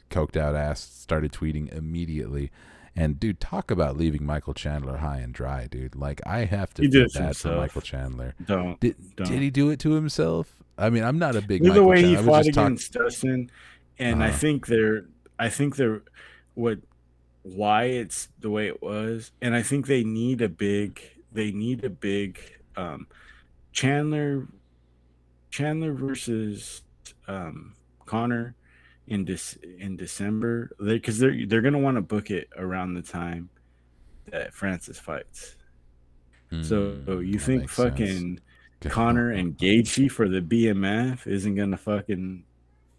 Speaker 1: coked out ass started tweeting immediately. And dude, talk about leaving Michael Chandler high and dry, dude. Like I have to
Speaker 2: he did
Speaker 1: feel
Speaker 2: it to
Speaker 1: bad for Michael
Speaker 2: himself.
Speaker 1: Chandler.
Speaker 2: Don't
Speaker 1: Did
Speaker 2: don't.
Speaker 1: he do it to himself? I mean, I'm not a big
Speaker 2: Look at the
Speaker 1: Michael
Speaker 2: way he
Speaker 1: Chandler. I was
Speaker 2: fought
Speaker 1: just talking.
Speaker 2: against Dustin, and
Speaker 1: Uh,
Speaker 2: I think they're what why it's the way it was, and I think they need a big um, Chandler Chandler versus Connor in December because they're gonna want to book it around the time that Francis fights. So you
Speaker 1: that
Speaker 2: think
Speaker 1: makes sense.
Speaker 2: fucking Connor and Gaethje for the BMF isn't gonna fucking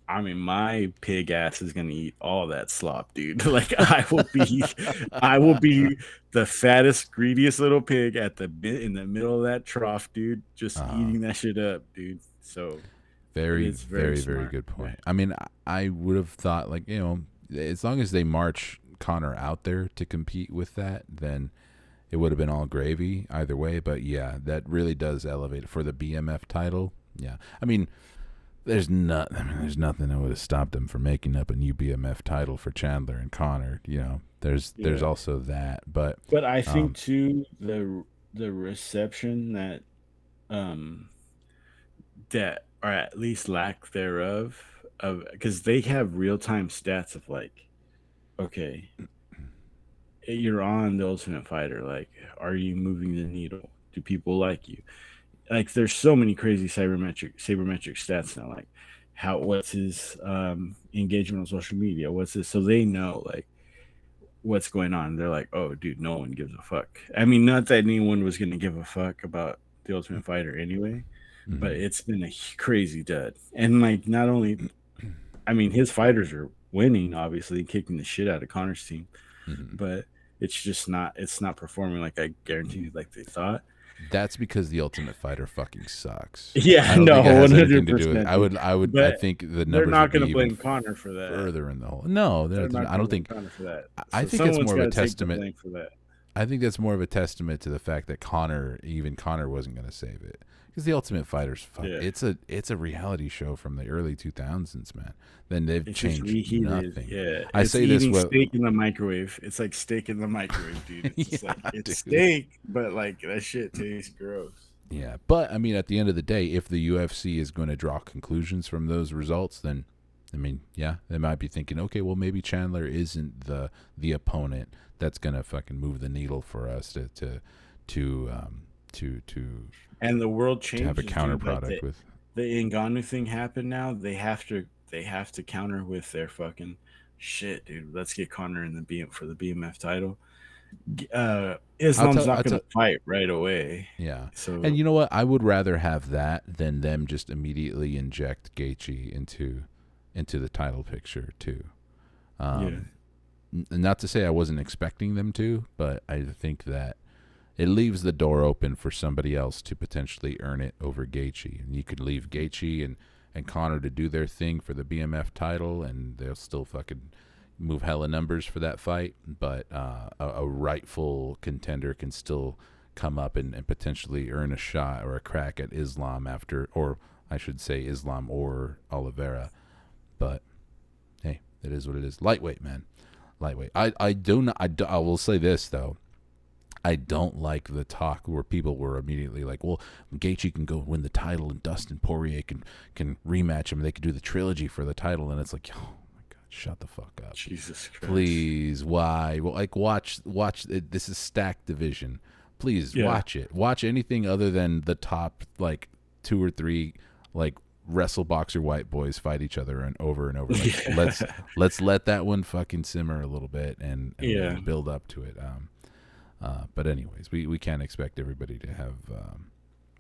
Speaker 2: I mean, my pig ass is gonna eat all that slop, dude. Like I will be the fattest, greediest little pig in the middle of that trough, dude, just
Speaker 1: uh,
Speaker 2: eating that shit up, dude. So
Speaker 1: Very,
Speaker 2: it's very
Speaker 1: very, very
Speaker 2: smart.
Speaker 1: good
Speaker 2: Yeah,
Speaker 1: point. I mean, I would have thought like as long as they march Connor out there to compete with that, then it would have been all gravy either way. But yeah, that really does elevate it for the BMF title. Yeah, I mean, there's nothing that would have stopped him from making up a new BMF title for Chandler and Connor. There's
Speaker 2: yeah.
Speaker 1: also that, but
Speaker 2: But I think
Speaker 1: um,
Speaker 2: too the reception um that or at least lack thereof of because they have real time stats of like okay you're on the Ultimate Fighter. Like, are you moving the needle? Do people like you? Like, there's so many crazy sabermetric stats now. Like, what's his engagement on social media? What's this? So they know like what's going on. They're like, oh, dude, no one gives a fuck. I mean, not that anyone was gonna give a fuck about the Ultimate Fighter anyway, but
Speaker 1: mhm,
Speaker 2: it's been a crazy dud. And like, not only, I mean, his fighters are winning, obviously, kicking the shit out of Connor's team,
Speaker 1: mhm.
Speaker 2: but it's not performing like I guarantee like they thought.
Speaker 1: That's because the Ultimate Fighter fucking sucks.
Speaker 2: Yeah,
Speaker 1: I don't
Speaker 2: no,
Speaker 1: think it has
Speaker 2: one
Speaker 1: anything
Speaker 2: hundred
Speaker 1: to do with it.
Speaker 2: percent, dude.
Speaker 1: I
Speaker 2: But
Speaker 1: think the
Speaker 2: they're
Speaker 1: numbers
Speaker 2: not
Speaker 1: would be
Speaker 2: gonna
Speaker 1: even
Speaker 2: blame Connor for that.
Speaker 1: further in the hole. No,
Speaker 2: They're not
Speaker 1: I
Speaker 2: gonna
Speaker 1: don't
Speaker 2: blame
Speaker 1: think.
Speaker 2: Connor for that.
Speaker 1: I
Speaker 2: So
Speaker 1: think it's
Speaker 2: someone's
Speaker 1: more of
Speaker 2: got
Speaker 1: a
Speaker 2: to take the
Speaker 1: testament
Speaker 2: blame for that.
Speaker 1: I think that's more of a testament to the fact that Connor wasn't going to save it, because the Ultimate Fighter's
Speaker 2: Yeah.
Speaker 1: it's a reality show from the early 2000s, man. Then they've
Speaker 2: It's just
Speaker 1: changed
Speaker 2: reheated.
Speaker 1: nothing.
Speaker 2: Yeah.
Speaker 1: I
Speaker 2: It's
Speaker 1: say this
Speaker 2: eating
Speaker 1: well,
Speaker 2: steak in the microwave. It's like steak in the microwave, dude. It's just
Speaker 1: yeah,
Speaker 2: like it's
Speaker 1: dude.
Speaker 2: steak, but like that shit tastes gross.
Speaker 1: Yeah, but I mean, at the end of the day, if the UFC is going to draw conclusions from those results, then I mean, yeah, they might be thinking, okay, well, maybe Chandler isn't the opponent that's gonna fucking move the needle for us to
Speaker 2: And the world
Speaker 1: to have a
Speaker 2: changes,
Speaker 1: counter
Speaker 2: dude. Like
Speaker 1: product with.
Speaker 2: the Ngannou thing happened now. They have to counter with their fucking shit, dude. Let's get Connor in the for the BMF title. Islam's
Speaker 1: I'll
Speaker 2: not gonna
Speaker 1: tell,
Speaker 2: fight right away.
Speaker 1: yeah, and
Speaker 2: So
Speaker 1: you know what? I would rather have that than them just immediately inject Gaethje into the title picture too.
Speaker 2: yeah.
Speaker 1: Not to say I wasn't expecting them to, but I think that it leaves the door open for somebody else to potentially earn it over Gaethje. And you could leave Gaethje and Connor to do their thing for the BMF title, and they'll still fucking move hella numbers for that fight. But a rightful contender can still come up and potentially earn a shot or a crack at Islam after, or I should say Islam or Oliveira. But hey, it is what it is. Lightweight, man. Lightweight. I will say this though. I don't like the talk where people were immediately like, well, Gaethje can go win the title and Dustin Poirier can rematch him. They could do the trilogy for the title. And it's like, oh my God, shut the fuck up.
Speaker 2: Jesus Christ.
Speaker 1: Please. Why? Well, like watch it. This is stacked division. Please watch it. Watch anything other than the top like 2 or 3 like wrestle boxer white boys fight each other and over. Like, let's let that one fucking simmer a little bit and build up to it. But anyways, we can't expect everybody to have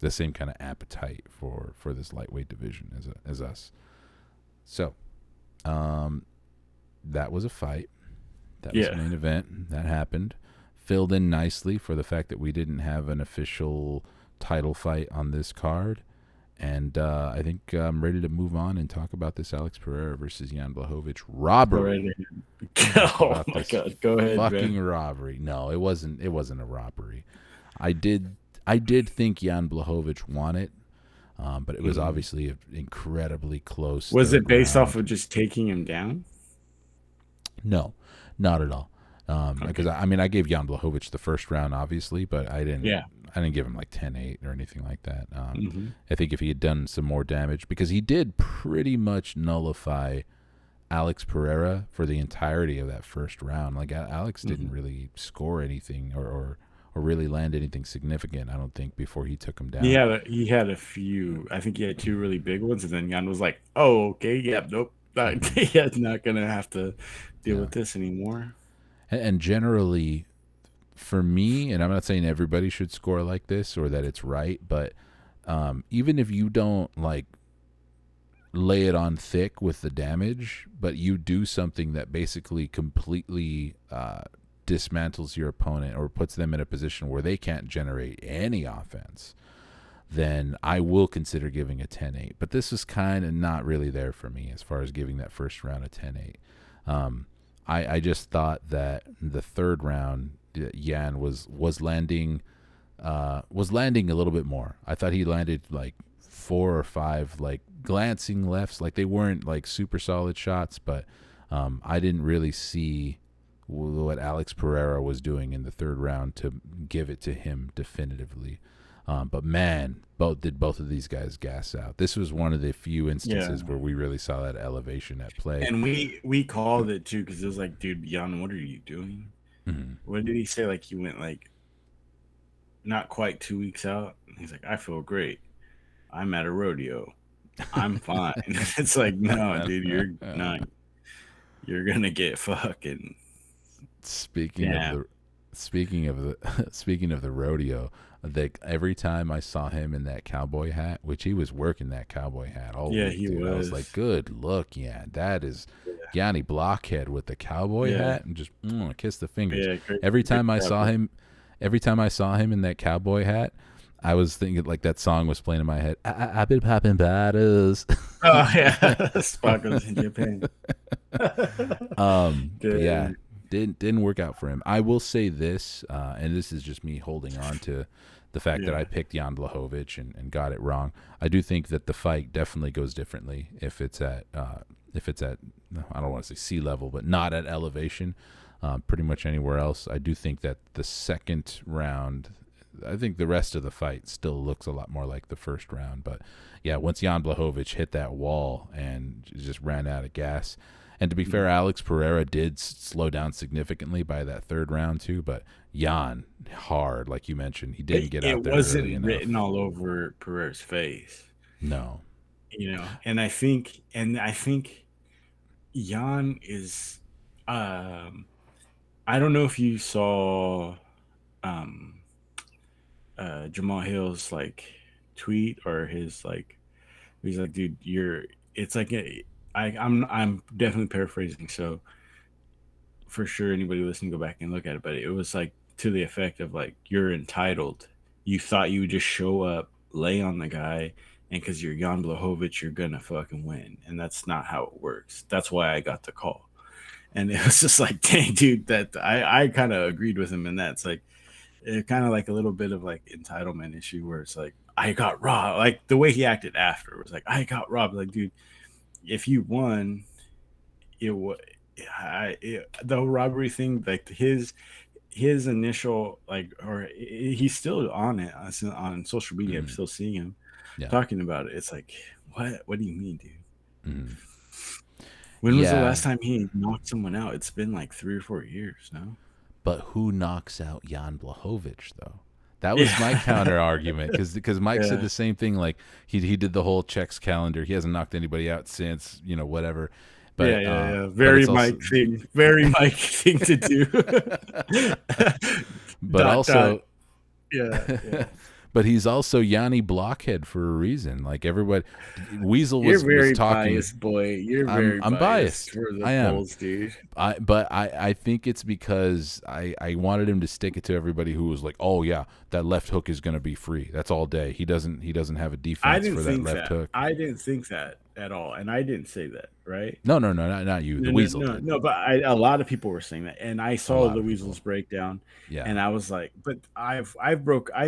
Speaker 1: the same kind of appetite for this lightweight division as us. So, that was a fight. That was the main event. That happened. Filled in nicely for the fact that we didn't have an official title fight on this card. And I think I'm ready to move on and talk about this Alex Pereira versus Jan Blachowicz robbery.
Speaker 2: Oh my God, go ahead,
Speaker 1: fucking
Speaker 2: man.
Speaker 1: robbery. No, it wasn't a robbery. I did think Jan Blachowicz won it, but it was obviously an incredibly close.
Speaker 2: Was it based
Speaker 1: round.
Speaker 2: off of just taking him down?
Speaker 1: No, not at all. Because I gave Jan Blachowicz the first round, obviously, but I didn't.
Speaker 2: Yeah.
Speaker 1: I didn't give him like 10-8 or anything like that. I think if he had done some more damage, because he did pretty much nullify Alex Pereira for the entirety of that first round. Like Alex didn't really score anything or really land anything significant, I don't think, before he took him down.
Speaker 2: He had a few. I think he had 2 really big ones, and then Jan was like, "Oh, okay, yep, nope, he's not gonna have to deal with this anymore."
Speaker 1: And generally, for me, and I'm not saying everybody should score like this or that it's right, but even if you don't like lay it on thick with the damage, but you do something that basically completely dismantles your opponent or puts them in a position where they can't generate any offense, then I will consider giving a 10-8. But this was kind of not really there for me as far as giving that first round a 10-8. I just thought that the third round, Jan was landing a little bit more. I thought he landed like 4 or 5 like glancing lefts, like they weren't like super solid shots, but I didn't really see what Alex Pereira was doing in the third round to give it to him definitively. But man, both of these guys gas out. This was one of the few instances where we really saw that elevation at play.
Speaker 2: And we called it too, because it was like, dude, Jan, what are you doing? What did he say? Like he went like not quite 2 weeks out. He's like, I feel great. I'm at a rodeo. I'm fine. It's like, no, dude, you're not. You're gonna get fucking.
Speaker 1: Speaking of the rodeo, every time I saw him in that cowboy hat, which he was working that cowboy hat all week,
Speaker 2: he
Speaker 1: dude,
Speaker 2: was.
Speaker 1: I was like, good look, that is Yanni Blockhead with the cowboy hat, and just kiss the fingers. Every time I saw him in that cowboy hat, I was thinking like that song was playing in my head. I've been popping bottles.
Speaker 2: Oh yeah, sparkles in Japan.
Speaker 1: Yeah, Didn't work out for him. I will say this, and this is just me holding on to the fact that I
Speaker 2: Yeah.
Speaker 1: picked Jan Blachowicz and got it wrong. I do think that the fight definitely goes differently if it's at I don't want to say sea level, but not at elevation. Pretty much anywhere else. I do think that the second round, I think the rest of the fight still looks a lot more like the first round. But yeah, once Jan Blachowicz hit that wall and just ran out of gas. And to be fair, Alex Pereira did slow down significantly by that third round too. But Jan, hard, like you mentioned, he didn't get out
Speaker 2: It
Speaker 1: there early
Speaker 2: wasn't
Speaker 1: enough.
Speaker 2: written all over Pereira's face,
Speaker 1: No.
Speaker 2: and I think Jan is. I don't know if you saw um Jamal Hill's like tweet or his like he's like, dude, you're it's like I'm definitely paraphrasing, so for sure anybody listening go back and look at it, but it was like to the effect of like, you're entitled. You thought you would just show up, lay on the guy, and because you're Jan Blachowicz, you're gonna fucking win, and that's not how it works. That's why I got the call. And it was just like, dang, dude, that I kind of agreed with him in that. It's like it kind of like a little bit of like entitlement issue where it's like, I got robbed. Like the way he acted after was like, I got robbed. Like, dude, if you won, it was the whole robbery thing. Like his initial like, or he's still on it on social media. I'm still seeing him
Speaker 1: Yeah.
Speaker 2: talking about it. It's like, what do you mean, dude?
Speaker 1: Mm-hmm.
Speaker 2: When was the last time he knocked someone out? It's been like 3 or 4 years now.
Speaker 1: But who knocks out Jan Blachowicz though? That was my counter argument because Mike said the same thing. Like he did the whole checks calendar. He hasn't knocked anybody out since, whatever. But
Speaker 2: very Mike thing. Very Mike thing to do.
Speaker 1: But also,
Speaker 2: yeah.
Speaker 1: But he's also Yanni Blockhead for a reason. Like everybody, Weasel
Speaker 2: You're
Speaker 1: was
Speaker 2: very
Speaker 1: talking.
Speaker 2: biased, boy. You're very
Speaker 1: I'm biased
Speaker 2: for the
Speaker 1: I am,
Speaker 2: Bulls, dude.
Speaker 1: But I think it's because I wanted him to stick it to everybody who was like, oh yeah, that left hook is going to be free. That's all day. He doesn't have a defense for that left hook.
Speaker 2: I didn't think that at all, and I didn't say that, right?
Speaker 1: No, not you. The Weasel did.
Speaker 2: No, but a lot of people were saying that, and I saw the Weasel's breakdown, and I was like, but I've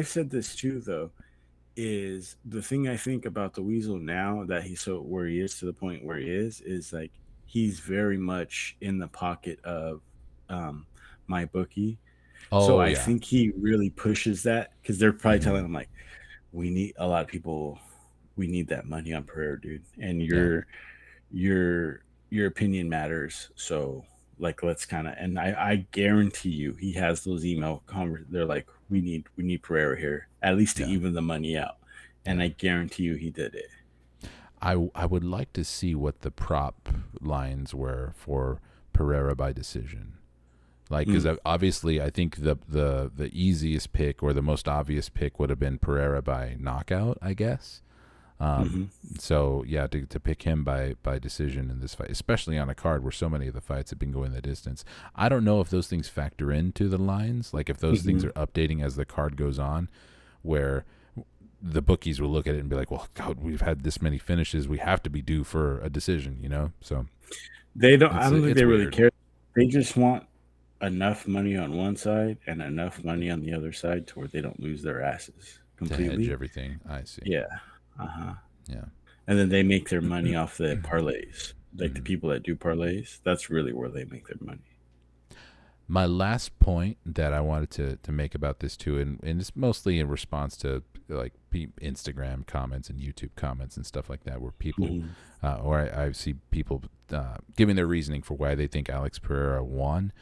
Speaker 2: said this too, though, is the thing I think about the Weasel now that he's so where he is to the point where he is like he's very much in the pocket of my bookie. So I think he really pushes that because they're probably telling him like, we need a lot of people, we need that money on Pereira, dude, and your opinion matters. So like, let's kind of, and I guarantee you he has those email they're like, we need Pereira here at least to even the money out, and I guarantee you he did it.
Speaker 1: I would like to see what the prop lines were for Pereira by decision. Like, because obviously I think the easiest pick or the most obvious pick would have been Pereira by knockout, I guess. So yeah, to pick him by decision in this fight, especially on a card where so many of the fights have been going the distance. I don't know if those things factor into the lines, like if those things are updating as the card goes on, where the bookies will look at it and be like, well, God, we've had this many finishes, we have to be due for a decision, So
Speaker 2: they don't. I don't think they really care. They just want enough money on one side and enough money on the other side to where they don't lose their asses completely.
Speaker 1: To hedge everything. I see.
Speaker 2: Yeah.
Speaker 1: Yeah.
Speaker 2: And then they make their money off the parlays. Like the people that do parlays, that's really where they make their money.
Speaker 1: My last point that I wanted to make about this too, and it's mostly in response to like Instagram comments and YouTube comments and stuff like that, where people, or I see people giving their reasoning for why they think Alex Pereira won.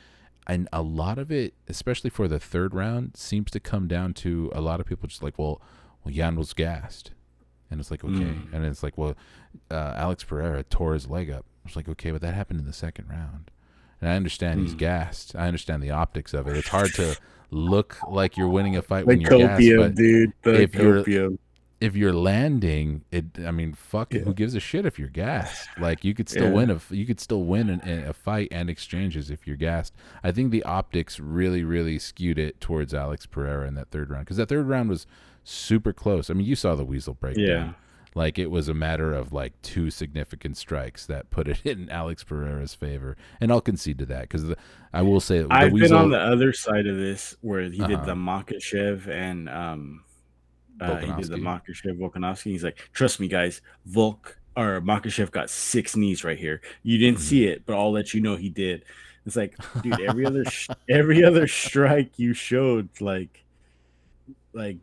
Speaker 1: And a lot of it, especially for the third round, seems to come down to a lot of people just like, well, Jan was gassed. And it's like, okay. And it's like, well, Alex Pereira tore his leg up. It's like, okay, but that happened in the second round. And I understand he's gassed. I understand the optics of it. It's hard to look like you're winning a fight when you're gassed. But
Speaker 2: dude,
Speaker 1: if you're landing, I mean, fuck it. Who gives a shit if you're gassed? Like you could still win a fight and exchanges if you're gassed. I think the optics really, really skewed it towards Alex Pereira in that third round, because that third round was super close. I mean, you saw the Weasel breakdown. Like it was a matter of like 2 significant strikes that put it in Alex Pereira's favor, and I'll concede to that because I will say the
Speaker 2: I've been on
Speaker 1: Weasel.
Speaker 2: the other side of this where he did
Speaker 1: Uh-huh.
Speaker 2: the Makachev and he did the
Speaker 1: Volkanovski.
Speaker 2: Makachev Volkanovski. He's like, trust me, guys, Volk or Makachev got 6 knees right here. You didn't
Speaker 1: Mhm.
Speaker 2: see it, but I'll let you know he did. It's like, dude, every other strike you showed like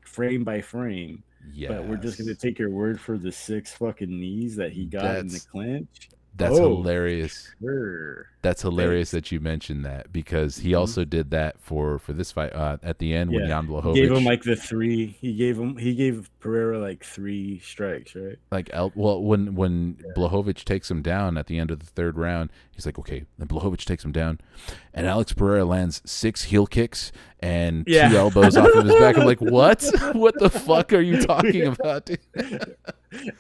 Speaker 2: frame by frame, but we're just gonna
Speaker 1: Yes,
Speaker 2: take your word for the 6 fucking knees that he got in the
Speaker 1: that's
Speaker 2: clinch.
Speaker 1: that's
Speaker 2: Oh,
Speaker 1: hilarious.
Speaker 2: sure.
Speaker 1: That's hilarious
Speaker 2: Thanks.
Speaker 1: that you mentioned that because he
Speaker 2: Mhm.
Speaker 1: also did that for this fight at the end when
Speaker 2: Yeah,
Speaker 1: Jan
Speaker 2: he gave him
Speaker 1: Blachowicz
Speaker 2: like the 3. He gave Pereira like 3 strikes, right?
Speaker 1: well when Blachowicz takes him down at the end of the 3rd round, he's like, okay, then Blachowicz takes him down, and Alex Pereira lands 6 heel kicks and 2
Speaker 2: Yeah.
Speaker 1: elbows off of his back. I'm like, what? What the fuck are you talking about, dude?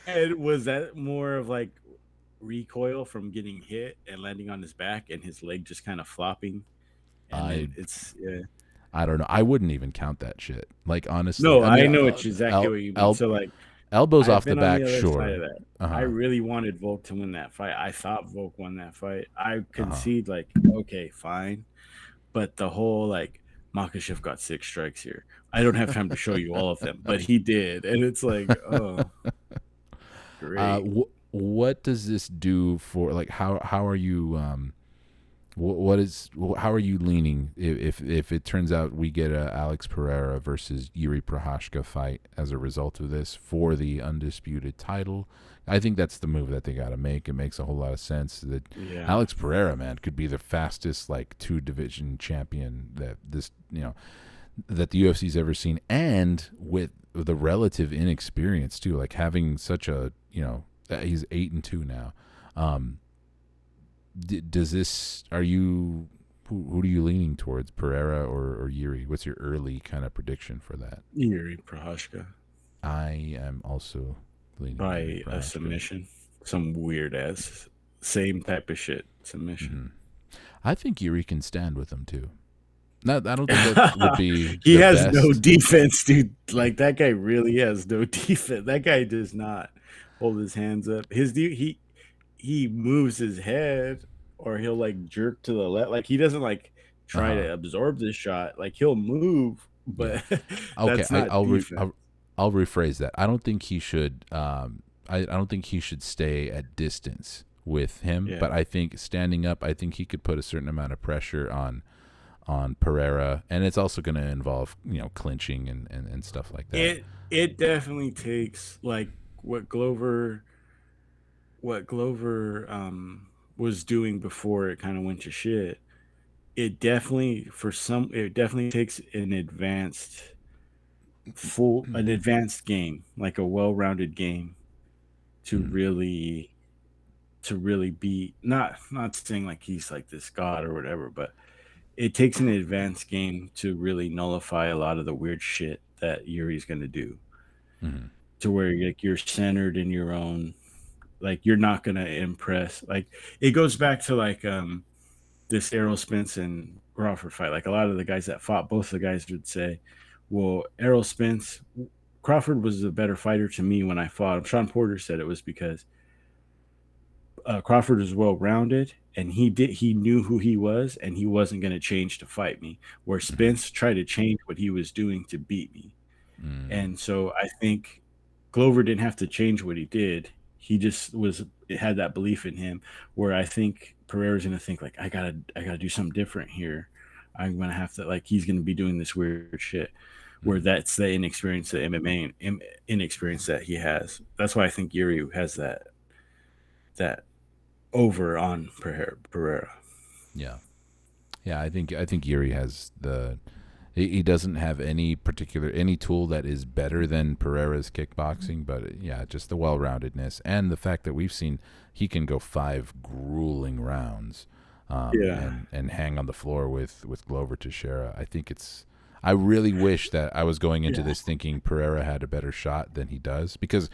Speaker 2: And was that more of like recoil from getting hit and landing on his back and his leg just kind of flopping? And
Speaker 1: I
Speaker 2: then it's yeah.
Speaker 1: I don't know. I wouldn't even count that shit. Like honestly,
Speaker 2: No,
Speaker 1: I mean,
Speaker 2: I know it's exactly what you mean. So like
Speaker 1: elbows
Speaker 2: I've
Speaker 1: off the
Speaker 2: been on the
Speaker 1: back,
Speaker 2: other side
Speaker 1: sure.
Speaker 2: of that.
Speaker 1: Uh
Speaker 2: I
Speaker 1: huh.
Speaker 2: really wanted Volk to win that fight. I thought Volk won that fight. I
Speaker 1: Uh huh.
Speaker 2: concede like okay, fine. But the whole like Makashev got 6 strikes here. I don't have time to show you all of them, but he did. And it's like, oh, great.
Speaker 1: What does this do for like how are you what is how are you leaning if it turns out we get a Alex Pereira versus Yuri Prohashka fight as a result of this for the undisputed title? I think that's the move that they got to make. It makes a whole lot of sense that
Speaker 2: Yeah.
Speaker 1: Alex Pereira, man, could be the fastest like 2 division champion that that the UFC's ever seen, and with the relative inexperience too, like having such a he's 8-2 now. Um, does this are you who are you leaning towards, Pereira or Yuri? What's your early kind of prediction for that?
Speaker 2: Yuri Prohashka
Speaker 1: I am also leaning Yuri
Speaker 2: by a
Speaker 1: Prohashka.
Speaker 2: submission. Some weird ass, same type of shit submission.
Speaker 1: Hmm. I think Yuri can stand with him too. Not, I don't think that would be
Speaker 2: He
Speaker 1: the
Speaker 2: has no
Speaker 1: best.
Speaker 2: defense, dude. Like that guy really has no defense. That guy does not hold his hands up. He moves his head or he'll like jerk to the left. Like he doesn't like
Speaker 1: Uh
Speaker 2: try
Speaker 1: huh.
Speaker 2: to absorb this shot. Like he'll move,
Speaker 1: Yeah.
Speaker 2: but
Speaker 1: Okay.
Speaker 2: that's not defense.
Speaker 1: I'll rephrase that. I don't think he should. I don't think he should stay at distance with him.
Speaker 2: Yeah.
Speaker 1: But I think standing up, I think he could put a certain amount of pressure on Pereira, and it's also going to involve clinching and stuff like that.
Speaker 2: It definitely takes like what Glover was doing before it kind of went to shit. It definitely takes an advanced game, like a well-rounded game to
Speaker 1: Mm,
Speaker 2: really be not saying like he's like this god or whatever, but it takes an advanced game to really nullify a lot of the weird shit that Yuri's going to do,
Speaker 1: mm,
Speaker 2: to where you're centered in your own, like you're not going to impress. Like it goes back to like this Errol Spence and Crawford fight. Like a lot of the guys that fought, both the guys would say, well, Crawford was a better fighter to me when I fought him. Sean Porter said it was because Crawford was well rounded and he knew who he was and he wasn't going to change to fight me. Where
Speaker 1: mm,
Speaker 2: Spence tried to change what he was doing to beat me.
Speaker 1: mm,
Speaker 2: And so I think Glover didn't have to change what he did. He just had that belief in him. Where I think Pereira's going to think like, I gotta do something different here. I'm gonna have to, like, he's gonna be doing this weird shit. Where
Speaker 1: mm.
Speaker 2: that's the inexperience, the MMA inexperience that he has. That's why I think Yuri has that over on Pereira.
Speaker 1: Yeah, yeah. I think Yuri has he doesn't have any tool that is better than Pereira's kickboxing, but yeah, just the well-roundedness and the fact that we've seen he can go 5 grueling rounds,
Speaker 2: Yeah,
Speaker 1: and hang on the floor with Glover Teixeira. I think it's. I really wish that I was going into
Speaker 2: yeah,
Speaker 1: this thinking Pereira had a better shot than he does, because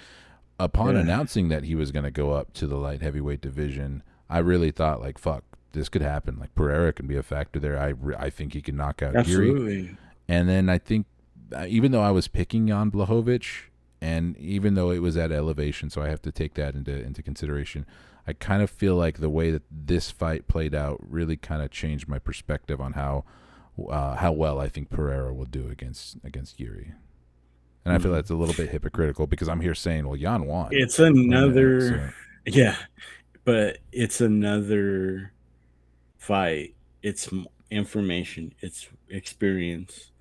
Speaker 1: upon
Speaker 2: yeah.
Speaker 1: announcing that he was going to go up to the light heavyweight division, I really thought like, fuck, this could happen. Like Pereira can be a factor there. I think he can knock out Yuri.
Speaker 2: Absolutely.
Speaker 1: And then I think, even though I was picking on Blachowicz, And even though it was at elevation, so I have to take that into consideration. I kind of feel like the way that this fight played out really kind of changed my perspective on how well I think Pereira will do against Yuri. And I feel that's a little bit hypocritical because I'm here saying, well, Jan won.
Speaker 2: It's another, yeah, but it's another fight. It's information. It's experience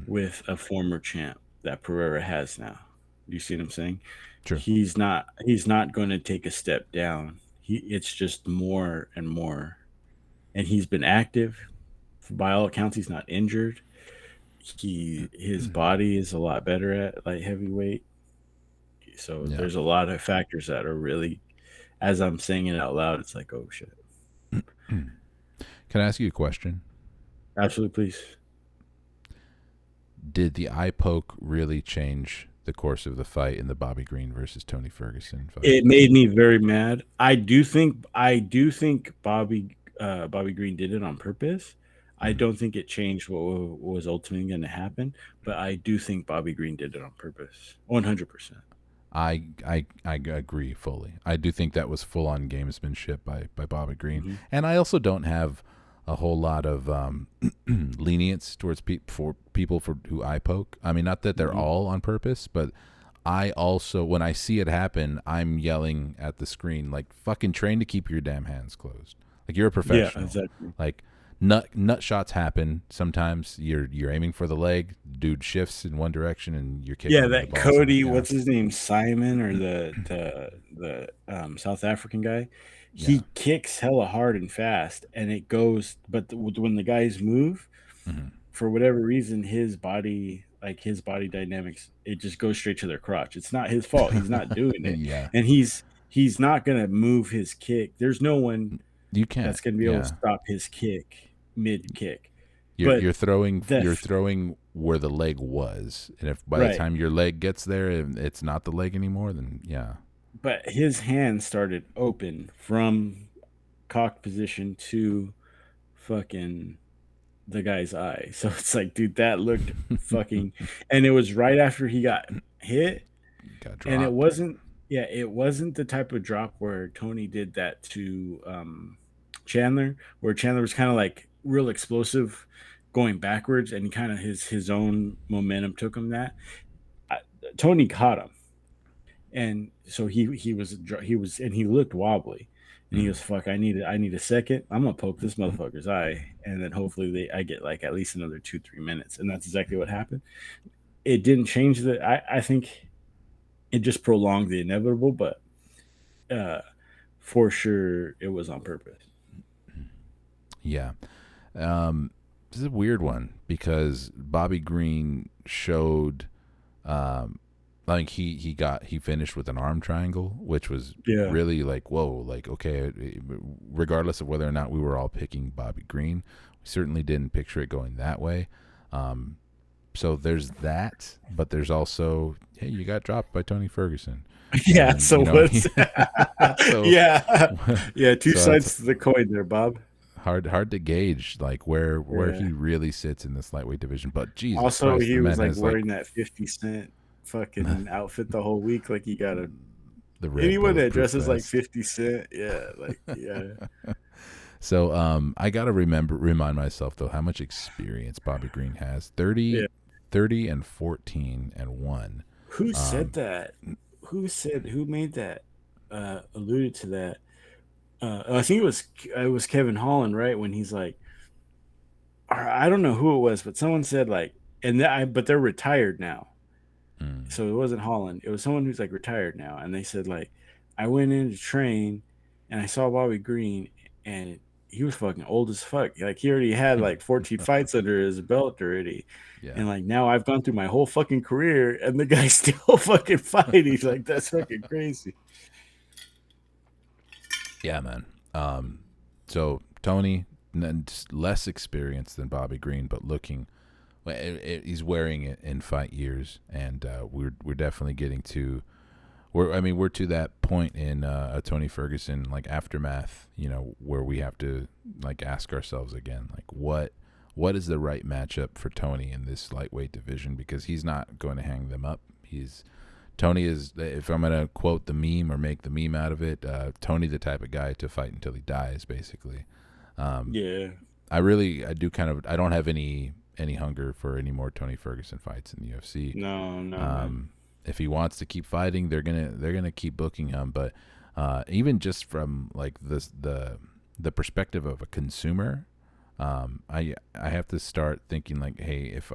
Speaker 2: with a former champ that Pereira has now. Do you see what I'm saying?
Speaker 1: Sure.
Speaker 2: He's not going to take a step down. It's just more and more. And he's been active. By all accounts, he's not injured. His body is a lot better at light heavyweight. So there's a lot of factors that are really, as I'm saying it out loud, it's like, oh shit.
Speaker 1: Can I ask you a question?
Speaker 2: Absolutely, please.
Speaker 1: Did the eye poke really change the course of the fight in the Bobby Green versus Tony Ferguson fight?
Speaker 2: It made me very mad. I do think Bobby Green did it on purpose. I don't think it changed what was ultimately going to happen, but I do think Bobby Green did it on purpose, 100%.
Speaker 1: I agree fully. I do think that was full on gamesmanship by Bobby Green, and I also don't have a whole lot of lenience towards people who eye poke. I mean, not that they're all on purpose, but I also, when I see it happen, I'm yelling at the screen like, "Fucking train to keep your damn hands closed." Like, you're a professional.
Speaker 2: Yeah, exactly.
Speaker 1: Like, nut shots happen. Sometimes you're aiming for the leg, dude shifts in one direction, and you're kicking.
Speaker 2: Yeah, that Cody, what's his name, Simon, or the South African guy. He kicks hella hard and fast, and it goes. But when the guys move, for whatever reason, his body dynamics, it just goes straight to their crotch. It's not his fault. He's not doing it. And he's not gonna move his kick. There's no one that's gonna be able to stop his kick mid kick.
Speaker 1: You're throwing where the leg was, and if by the time your leg gets there, it's not the leg anymore, then
Speaker 2: But his hand started open from cocked position to fucking the guy's eye. So it's like, dude, that looked fucking, and it was right after he got hit, and it wasn't the type of drop where Tony did that to Chandler, where Chandler was kind of like real explosive going backwards, and kind of his own momentum took him that. Tony caught him, and so he looked wobbly, and he goes, "Fuck, I need a second. I'm gonna poke this motherfucker's eye, and then hopefully I get like at least another 2-3 minutes." And that's exactly what happened. It didn't change I think it just prolonged the inevitable, but for sure it was on purpose.
Speaker 1: Yeah. This is a weird one because Bobby Green showed, like he finished with an arm triangle, which was really like, whoa, like, okay, regardless of whether or not we were all picking Bobby Green, we certainly didn't picture it going that way. So there's that, but there's also, hey, you got dropped by Tony Ferguson.
Speaker 2: Yeah. And, so what's two sides to the coin there, Bob.
Speaker 1: Hard to gauge like where he really sits in this lightweight division. But Jesus
Speaker 2: also
Speaker 1: Christ,
Speaker 2: he was like wearing that 50 Cent fucking outfit the whole week. Like, you gotta, anyone that dresses like 50 Cent,
Speaker 1: So I gotta remind myself though how much experience Bobby Green has. 30 and 14 and 1.
Speaker 2: Who said that? Who made that? Alluded to that. I think it was Kevin Holland, right? When he's like, I don't know who it was, but someone said like, but they're retired now. So it wasn't Holland. It was someone who's like retired now. And they said like, I went in to train and I saw Bobby Green and he was fucking old as fuck. Like, he already had like 14 fights under his belt already. Yeah. And like, now I've gone through my whole fucking career and the guy's still fucking fighting. Like, that's fucking crazy.
Speaker 1: Yeah, man. So Tony, less experienced than Bobby Green, but looking, he's wearing it in fight years, and we're definitely getting to, we're to that point in a Tony Ferguson like aftermath, where we have to like ask ourselves again, like what is the right matchup for Tony in this lightweight division, because he's not going to hang them up. Tony is, if I'm gonna quote the meme or make the meme out of it, Tony the type of guy to fight until he dies, basically. Um,
Speaker 2: Yeah.
Speaker 1: I do kind of, I don't have any hunger for any more Tony Ferguson fights in the UFC.
Speaker 2: No, no, man.
Speaker 1: If he wants to keep fighting, they're gonna keep booking him. But even just from like the perspective of a consumer, I have to start thinking like, hey, if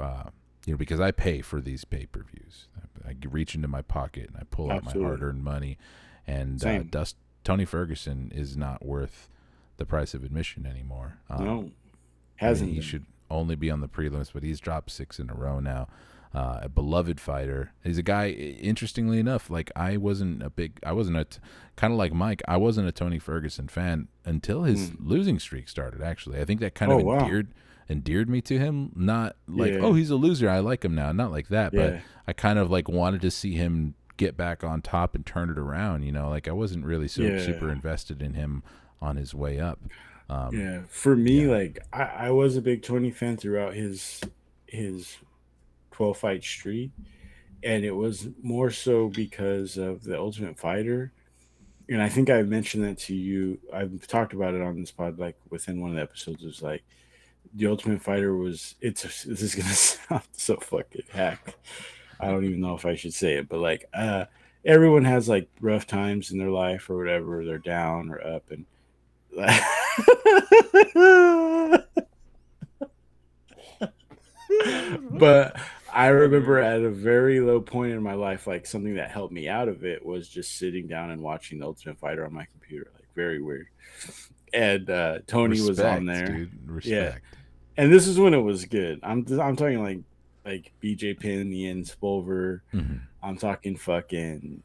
Speaker 1: because I pay for these pay-per-views. I reach into my pocket and I pull out my
Speaker 2: Absolutely.
Speaker 1: hard-earned money, and
Speaker 2: Same.
Speaker 1: Tony Ferguson is not worth the price of admission anymore.
Speaker 2: No,
Speaker 1: I mean,
Speaker 2: hasn't
Speaker 1: he
Speaker 2: been.
Speaker 1: should only be on the prelims, but he's dropped 6 in a row now. A beloved fighter. He's a guy. Interestingly enough, like I wasn't kind of like Mike. I wasn't a Tony Ferguson fan until his losing streak started. Actually, I think that kind of
Speaker 2: Oh, wow.
Speaker 1: endeared me to him. Not like,
Speaker 2: Yeah.
Speaker 1: oh, he's a loser, I like him now. Not like that, but
Speaker 2: Yeah.
Speaker 1: I kind of like wanted to see him get back on top and turn it around. Like I wasn't really so super
Speaker 2: Yeah.
Speaker 1: invested in him on his way up.
Speaker 2: Yeah. For me,
Speaker 1: Yeah.
Speaker 2: like I was a big Tony fan throughout his 12 fight streak, and it was more so because of the Ultimate Fighter. And I think I mentioned that to you. I've talked about it on this pod, like within one of the episodes. It was like the Ultimate Fighter was. This is gonna sound so fucking hack. I don't even know if I should say it, but like everyone has like rough times in their life or whatever. They're down or up, and but I remember at a very low point in my life, like something that helped me out of it was just sitting down and watching the Ultimate Fighter on my computer. Like very weird. And Tony was on
Speaker 1: Respect,
Speaker 2: there.
Speaker 1: dude.
Speaker 2: Yeah.
Speaker 1: Respect.
Speaker 2: And this is when it was good. I'm talking like BJ Penn, Ian Spolver.
Speaker 1: Mm-hmm.
Speaker 2: I'm talking fucking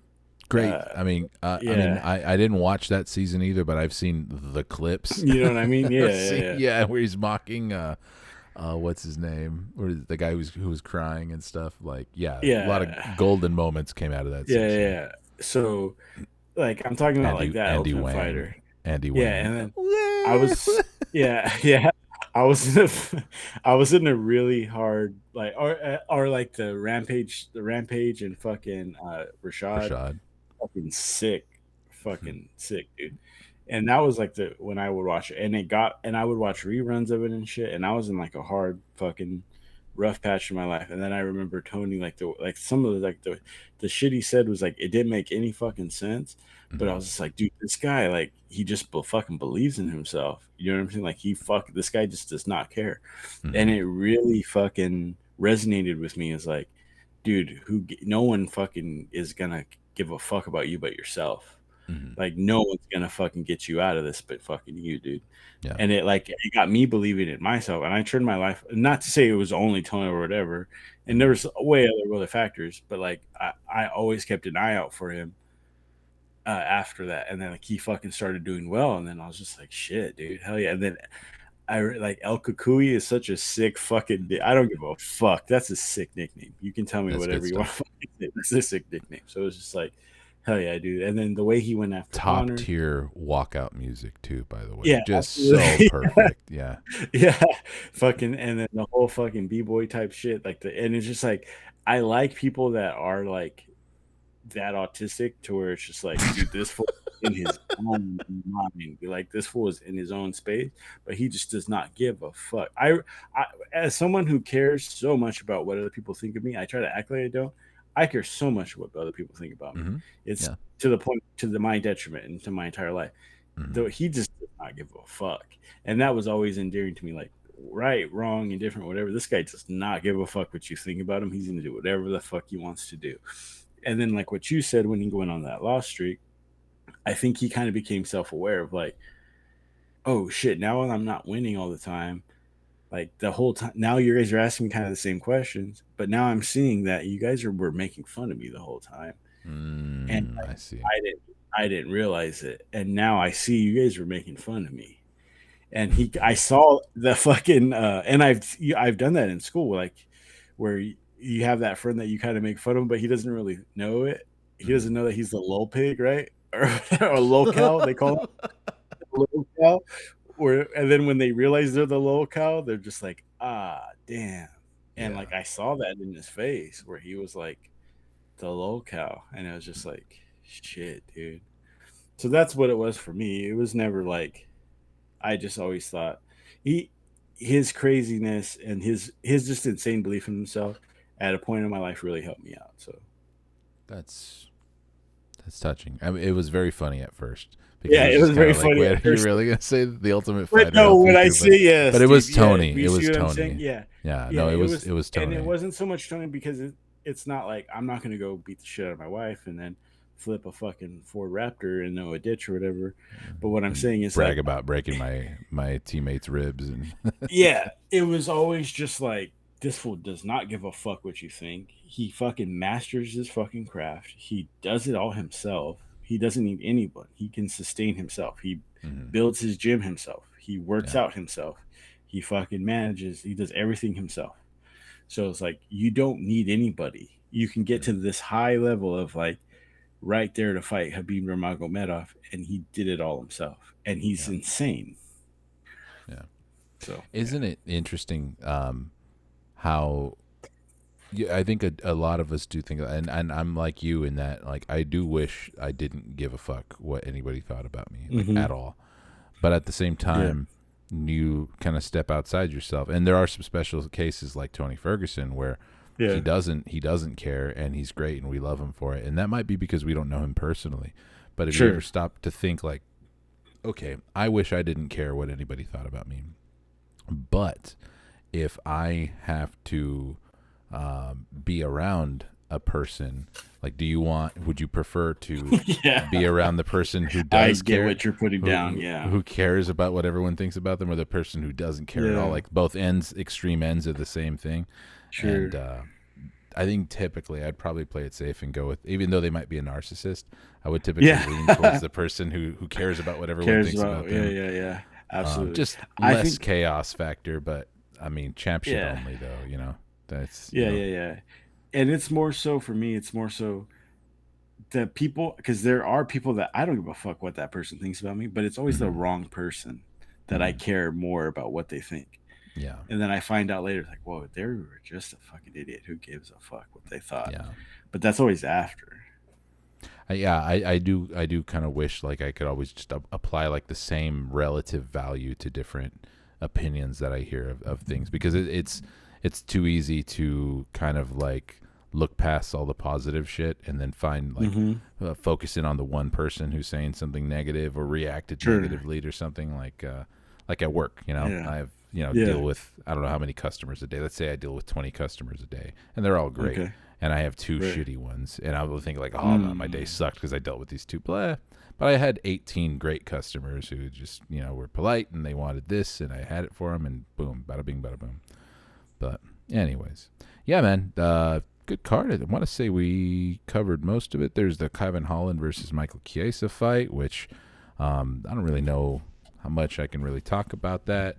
Speaker 1: Great.
Speaker 2: uh yeah.
Speaker 1: I didn't watch that season either, but I've seen the clips.
Speaker 2: You know what I mean? Yeah.
Speaker 1: Yeah, where he's mocking what's his name? Or the guy who was crying and stuff. Like, yeah, a lot of
Speaker 2: Yeah.
Speaker 1: golden moments came out of that
Speaker 2: Yeah,
Speaker 1: season.
Speaker 2: yeah. So like I'm talking about like that
Speaker 1: Andy
Speaker 2: Ultimate
Speaker 1: Wang.
Speaker 2: Fighter.
Speaker 1: Andy
Speaker 2: Yeah,
Speaker 1: Wang.
Speaker 2: and then I was yeah. I was in a I was in a really hard like or like the rampage and fucking Rashad
Speaker 1: Rashad.
Speaker 2: fucking sick, dude. And that was like the when I would watch it, and I would watch reruns of it and shit, and I was in like a hard fucking rough patch in my life. And then I remember Tony like some of the shit he said was like it didn't make any fucking sense, but I was just like, dude, this guy like he just fucking believes in himself. You know what I'm saying? Like this guy just does not care, and it really fucking resonated with me as like, dude, no one fucking is gonna give a fuck about you but yourself. Like no one's gonna fucking get you out of this but fucking you, dude.
Speaker 1: Yeah.
Speaker 2: And it got me believing in myself, and I turned my life. Not to say it was only Tony or whatever, and there was way other factors, but like I always kept an eye out for him after that, and then like he fucking started doing well, and then I was just like, shit, dude, hell yeah. And then like El Kukui is such a sick fucking. I don't give a fuck. That's a sick nickname. You can tell me
Speaker 1: That's
Speaker 2: whatever
Speaker 1: good
Speaker 2: you want.
Speaker 1: stuff.
Speaker 2: That's a sick nickname. So it was just like, hell yeah, dude. And then the way he went after
Speaker 1: Top
Speaker 2: Connor,
Speaker 1: tier walkout music too, by the way.
Speaker 2: yeah,
Speaker 1: Just
Speaker 2: absolutely.
Speaker 1: so perfect. Yeah.
Speaker 2: Yeah, fucking, and then the whole fucking b-boy type shit, like and it's just like I like people that are like that autistic to where it's just like, dude, this fool is in his own mind. Like this fool is in his own space, but he just does not give a fuck. I as someone who cares so much about what other people think of me, I try to act like I don't. I care so much what other people think about me. It's
Speaker 1: Yeah.
Speaker 2: to the point my detriment and to my entire life. Though
Speaker 1: Mm-hmm.
Speaker 2: he just does not give a fuck, and that was always endearing to me. Like right, wrong, indifferent, whatever. This guy does not give a fuck what you think about him. He's gonna do whatever the fuck he wants to do. And then like what you said when he went on that loss streak, I think he kind of became self-aware of like, oh shit, now I'm not winning all the time. Like the whole time now you guys are asking me kind of the same questions, but now I'm seeing that you guys were making fun of me the whole time. And
Speaker 1: I see.
Speaker 2: I didn't realize it. And now I see you guys were making fun of me. And I saw the fucking and I've done that in school, like where you have that friend that you kind of make fun of, but he doesn't really know it. He doesn't know that he's the lol pig, right? Or lol cow, they call him lol cow. Or and then when they realize they're the lol cow, they're just like, ah, damn. And
Speaker 1: Yeah.
Speaker 2: like I saw that in his face where he was like, the locale, and it was just like shit, dude. So that's what it was for me. It was never like I just always thought he his craziness and his just insane belief in himself at a point in my life really helped me out. So
Speaker 1: That's touching. I mean, it was very funny at first because
Speaker 2: yeah,
Speaker 1: it was
Speaker 2: it
Speaker 1: just
Speaker 2: was
Speaker 1: kind
Speaker 2: very
Speaker 1: of like,
Speaker 2: funny
Speaker 1: wait,
Speaker 2: at
Speaker 1: are you
Speaker 2: first.
Speaker 1: really gonna say the Ultimate
Speaker 2: But
Speaker 1: Fighter in
Speaker 2: no,
Speaker 1: the
Speaker 2: when I
Speaker 1: future?
Speaker 2: say yeah,
Speaker 1: But it was
Speaker 2: Steve, yeah,
Speaker 1: Tony.
Speaker 2: you
Speaker 1: It
Speaker 2: see
Speaker 1: was
Speaker 2: what I'm saying?
Speaker 1: Tony.
Speaker 2: Yeah,
Speaker 1: Yeah,
Speaker 2: yeah,
Speaker 1: no,
Speaker 2: it was,
Speaker 1: it was
Speaker 2: and it
Speaker 1: Tony.
Speaker 2: wasn't so much Tony because it's not like I'm not gonna go beat the shit out of my wife and then flip a fucking Ford Raptor into a ditch or whatever. But what I'm
Speaker 1: And
Speaker 2: saying is
Speaker 1: brag
Speaker 2: like,
Speaker 1: about breaking my teammates' ribs and
Speaker 2: yeah, it was always just like this fool does not give a fuck what you think. He fucking masters his fucking craft. He does it all himself. He doesn't need anyone. He can sustain himself. He
Speaker 1: Mhm.
Speaker 2: builds his gym himself. He works
Speaker 1: Yeah,
Speaker 2: out himself. He fucking manages. He does everything himself. So it's like you don't need anybody. You can get to this high level of like right there to fight Habib Nurmagomedov, and he did it all himself, and he's
Speaker 1: yeah,
Speaker 2: insane.
Speaker 1: yeah.
Speaker 2: So yeah.
Speaker 1: Isn't it interesting how yeah, I think a lot of us do think, and I'm like you in that, like, I do wish I didn't give a fuck what anybody thought about me, like,
Speaker 2: Mm-hmm.
Speaker 1: at all. But at the same
Speaker 2: Yeah.
Speaker 1: time, you kind of step outside yourself, and there are some special cases like Tony Ferguson where
Speaker 2: Yeah.
Speaker 1: he doesn't care, and he's great, and we love him for it, and that might be because we don't know him personally. But if you ever
Speaker 2: Sure.
Speaker 1: stop to think, like, okay, I wish I didn't care what anybody thought about me, but if I have to be around a person, like, would you prefer to be
Speaker 2: Yeah.
Speaker 1: around the person who
Speaker 2: I
Speaker 1: does
Speaker 2: get
Speaker 1: care,
Speaker 2: what you're putting down. Yeah.
Speaker 1: who cares about what everyone thinks about them, or the person who doesn't care at all?
Speaker 2: Yeah.
Speaker 1: Like, both ends, extreme ends of the same thing. And
Speaker 2: Sure.
Speaker 1: I think typically I'd probably play it safe and go with, even though they might be a narcissist, I would typically lean towards
Speaker 2: Yeah.
Speaker 1: the person who cares about what everyone
Speaker 2: Cares
Speaker 1: thinks
Speaker 2: about.
Speaker 1: about
Speaker 2: Yeah.
Speaker 1: them.
Speaker 2: Yeah. Yeah. Absolutely.
Speaker 1: Just
Speaker 2: I
Speaker 1: less
Speaker 2: think.
Speaker 1: chaos factor, but I mean, champ shit
Speaker 2: Yeah.
Speaker 1: only, though. That's
Speaker 2: Yeah. Yeah. Yeah. And it's more so for me. It's more so the people because there are people that I don't give a fuck what that person thinks about me, but it's always the
Speaker 1: mhm,
Speaker 2: wrong person that I
Speaker 1: mhm,
Speaker 2: care more about what they think.
Speaker 1: yeah,
Speaker 2: And then I find out later, like, whoa, they were just a fucking idiot. Who gives a fuck what they thought?
Speaker 1: yeah.
Speaker 2: But that's always after.
Speaker 1: I do kind of wish like I could always just apply like the same relative value to different opinions that I hear of things, because it's too easy to kind of like look past all the positive shit and then find like
Speaker 2: Mm-hmm.
Speaker 1: focus in on the one person who's saying something negative or reacted
Speaker 2: Sure.
Speaker 1: negatively to something, like at work.
Speaker 2: Yeah.
Speaker 1: I have
Speaker 2: Yeah.
Speaker 1: deal with, I don't know how many customers a day. Let's say I deal with 20 customers a day, and they're all great,
Speaker 2: Okay.
Speaker 1: and I have two
Speaker 2: Right.
Speaker 1: shitty ones, and I will think like, oh no, my day
Speaker 2: Mm.
Speaker 1: sucked because I dealt with these two. Blah. But I had 18 great customers who just were polite and they wanted this, and I had it for them, and boom, bada bing, bada boom. But anyways, yeah, man, good card. I want to say we covered most of it. There's the Kevin Holland versus Michael Chiesa fight, which I don't really know how much I can really talk about that.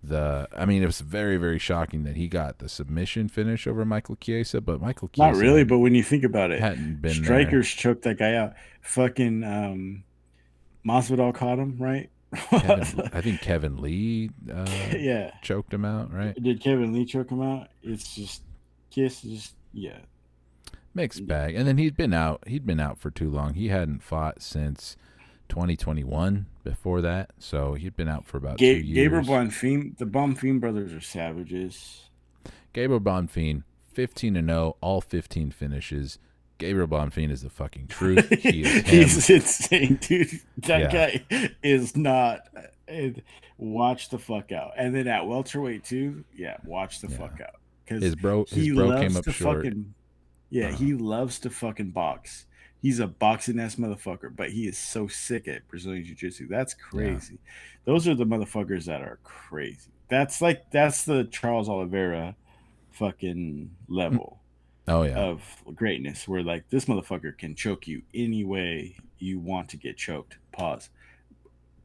Speaker 1: I mean, it was very, very shocking that he got the submission finish over Michael Chiesa, but Michael
Speaker 2: Not
Speaker 1: Chiesa
Speaker 2: really, but when you think about it,
Speaker 1: hadn't been there.
Speaker 2: strikers choked that guy out. Fucking Masvidal caught him, right?
Speaker 1: I think Kevin Lee
Speaker 2: Yeah.
Speaker 1: choked him out, right?
Speaker 2: Did Kevin Lee choke him out? It's just Kiss is just yeah.
Speaker 1: Mixed
Speaker 2: Yeah.
Speaker 1: bag. And then he'd been out. He'd been out for too long. He hadn't fought since 2021 before that, so he'd been out for about 2 years.
Speaker 2: Gabriel Bonfim, the Bonfim brothers are savages.
Speaker 1: Gabriel Bonfim, 15-0, all 15 finishes. Gabriel Bonfim is the fucking truth. He is him.
Speaker 2: He's insane, dude. That
Speaker 1: Yeah.
Speaker 2: guy is not. Watch the fuck out. And then at welterweight too, yeah, watch the
Speaker 1: Yeah.
Speaker 2: fuck out because
Speaker 1: His bro
Speaker 2: he
Speaker 1: came
Speaker 2: loves
Speaker 1: up
Speaker 2: to
Speaker 1: short.
Speaker 2: fucking yeah, he loves to fucking box. He's a boxing ass motherfucker, but he is so sick at Brazilian Jiu Jitsu. That's crazy. Those are the motherfuckers that are crazy. That's the Charles Oliveira fucking level
Speaker 1: Oh yeah.
Speaker 2: of greatness where like this motherfucker can choke you any way you want to get choked. Pause.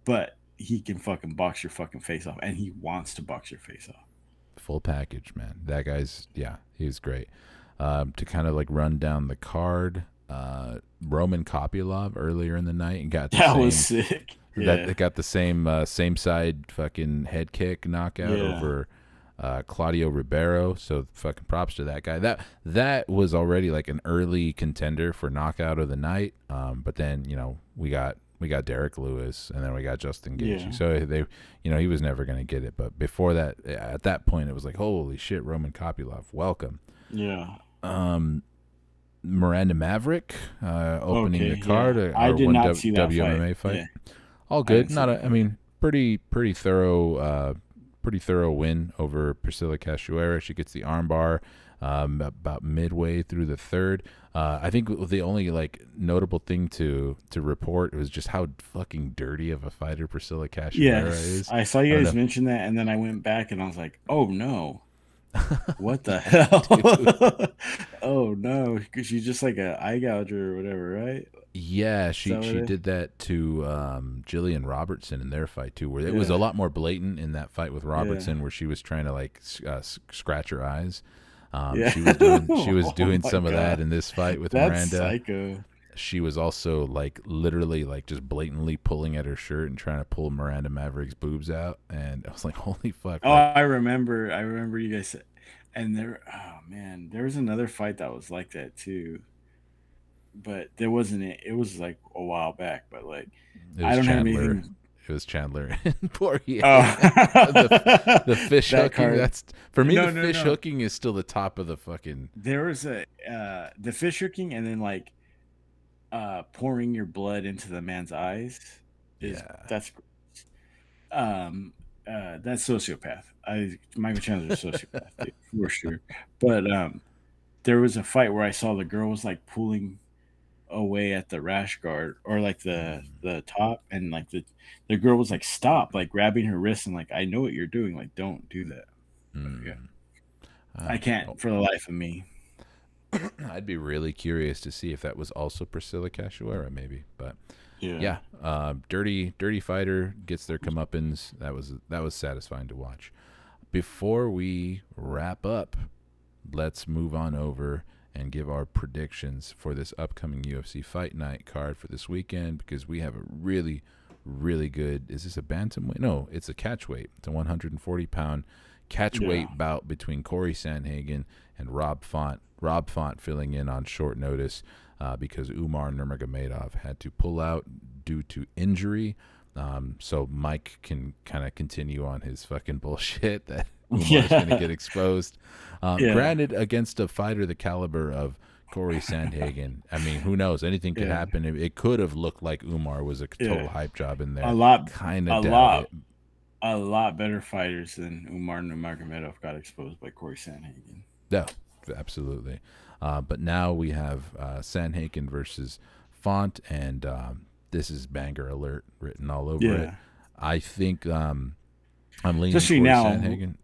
Speaker 2: But he can fucking box your fucking face off, and he wants to box your face off.
Speaker 1: Full package, man. That guy's he's great. To kind of like run down the card, Roman Kopylov earlier in the night and got the
Speaker 2: That
Speaker 1: same
Speaker 2: was sick. Yeah.
Speaker 1: that got the same same side fucking head kick knockout
Speaker 2: Yeah.
Speaker 1: over Claudio Ribeiro. So fucking props to that guy. That was already like an early contender for knockout of the night. But then we got Derek Lewis, and then we got Justin Gaethje.
Speaker 2: Yeah.
Speaker 1: So he was never going to get it. But before that, at that point, it was like, holy shit, Roman Kopylov, welcome.
Speaker 2: Yeah.
Speaker 1: Miranda Maverick opening the card.
Speaker 2: Yeah. I did not see that
Speaker 1: WMMA fight.
Speaker 2: Yeah.
Speaker 1: All good. Pretty thorough win over Priscilla Cachoeira. She gets the armbar about midway through the third. I think the only like notable thing to report was just how fucking dirty of a fighter Priscilla Cachoeira is.
Speaker 2: I saw you guys mention that, and then I went back and I was like, oh no. What the hell? Oh no, because she's just like an eye gouger or whatever, right?
Speaker 1: Yeah, she did that to Jillian Robertson in their fight too, where it was a lot more blatant in that fight with Robertson, where she was trying to like scratch her eyes. She was doing some of that in this fight with Miranda.
Speaker 2: Psycho.
Speaker 1: She was also like literally like just blatantly pulling at her shirt and trying to pull Miranda Maverick's boobs out, and I was like, holy fuck.
Speaker 2: Oh, I remember you guys said, and there was another fight that was like that too. But there wasn't it was like a while back, but like I don't have anything.
Speaker 1: It was Chandler and Poirier.
Speaker 2: Oh.
Speaker 1: the fish hooking. That's for me. The fish hooking is still the top of the fucking.
Speaker 2: There was the fish hooking, and then like pouring your blood into the man's eyes. That's sociopath. Michael Chandler's a sociopath, dude, for sure. But there was a fight where I saw the girl was like pulling away at the rash guard or like the top, and like the girl was like, stop, like grabbing her wrist and like, I know what you're doing, like don't do that. Yeah. I can't for the life of me.
Speaker 1: I'd be really curious to see if that was also Priscilla Cachoeira, maybe. But dirty fighter gets their comeuppance. That was satisfying to watch. Before we wrap up, let's move on over and give our predictions for this upcoming UFC Fight Night card for this weekend, because we have a really, really good. Is this a bantamweight? No, it's a catchweight. It's a 140-pound catchweight bout between Corey Sandhagen and Rob Font. Rob Font filling in on short notice because Umar Nurmagomedov had to pull out due to injury. So Mike can kind of continue on his fucking bullshit that Umar's going to get exposed. Granted, against a fighter the caliber of Corey Sandhagen, I mean, who knows? Anything could happen. It could have looked like Umar was a total hype job in there. A lot
Speaker 2: better fighters than Umar Nurmagomedov got exposed by Corey Sandhagen.
Speaker 1: Yeah, absolutely. But now we have Sandhagen versus Font, and this is banger alert written all over it. I think I'm leaning
Speaker 2: especially
Speaker 1: towards
Speaker 2: now,
Speaker 1: Sandhagen.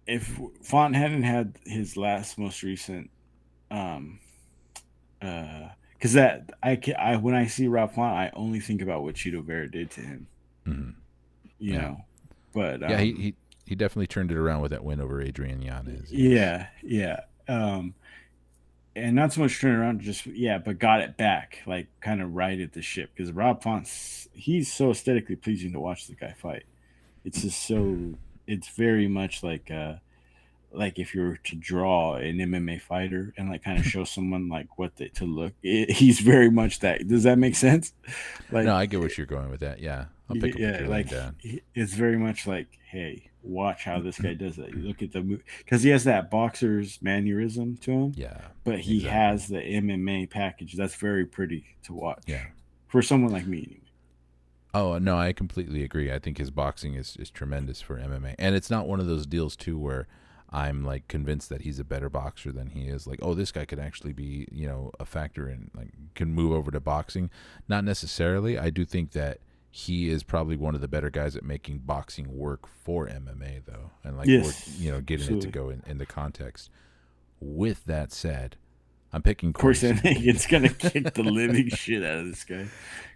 Speaker 2: If Font hadn't had his most recent, because when I see Rob Font, I only think about what Chito Vera did to him.
Speaker 1: Mm-hmm.
Speaker 2: You know, but
Speaker 1: he definitely turned it around with that win over Adrian Yanez.
Speaker 2: Yeah. And not so much turn around, but got it back, like kind of righted the ship, because Rob Font, he's so aesthetically pleasing to watch the guy fight. It's just it's very much like if you were to draw an MMA fighter and like kind of show someone like what to look, he's very much that. Does that make sense? Like,
Speaker 1: no, I get what you're going with that. Yeah, I'll pick up what you're laying down.
Speaker 2: It's very much like, hey, watch how this guy does that. You look at the move, because he has that boxer's mannerism to him.
Speaker 1: Yeah,
Speaker 2: but he has the MMA package that's very pretty to watch.
Speaker 1: Yeah,
Speaker 2: for someone like me.
Speaker 1: Oh no, I completely agree. I think his boxing is tremendous for MMA, and it's not one of those deals too where I'm like convinced that he's a better boxer than he is. Like, oh, this guy could actually be, a factor in, like, can move over to boxing. Not necessarily. I do think that he is probably one of the better guys at making boxing work for MMA, though, and like getting absolutely. It to go in the context. With that said, I'm picking
Speaker 2: Corey Sandhagen's gonna kick the living shit out of this guy.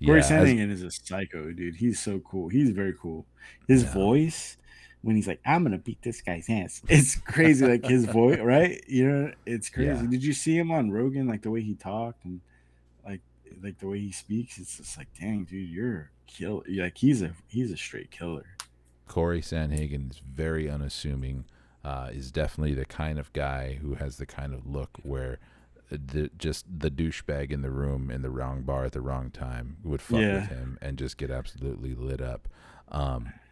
Speaker 2: Corey Sandhagen is a psycho, dude. He's so cool. He's very cool. His voice, when he's like, I'm gonna beat this guy's ass, it's crazy. Like his voice, right? It's crazy. Yeah. Did you see him on Rogan? Like the way he talked and like the way he speaks, it's just like, dang, dude, you're a killer. Like he's a straight killer.
Speaker 1: Corey Sandhagen is very unassuming. is definitely the kind of guy who has the kind of look where just the douchebag in the room in the wrong bar at the wrong time would fuck with
Speaker 2: Yeah.
Speaker 1: him and just get absolutely lit up.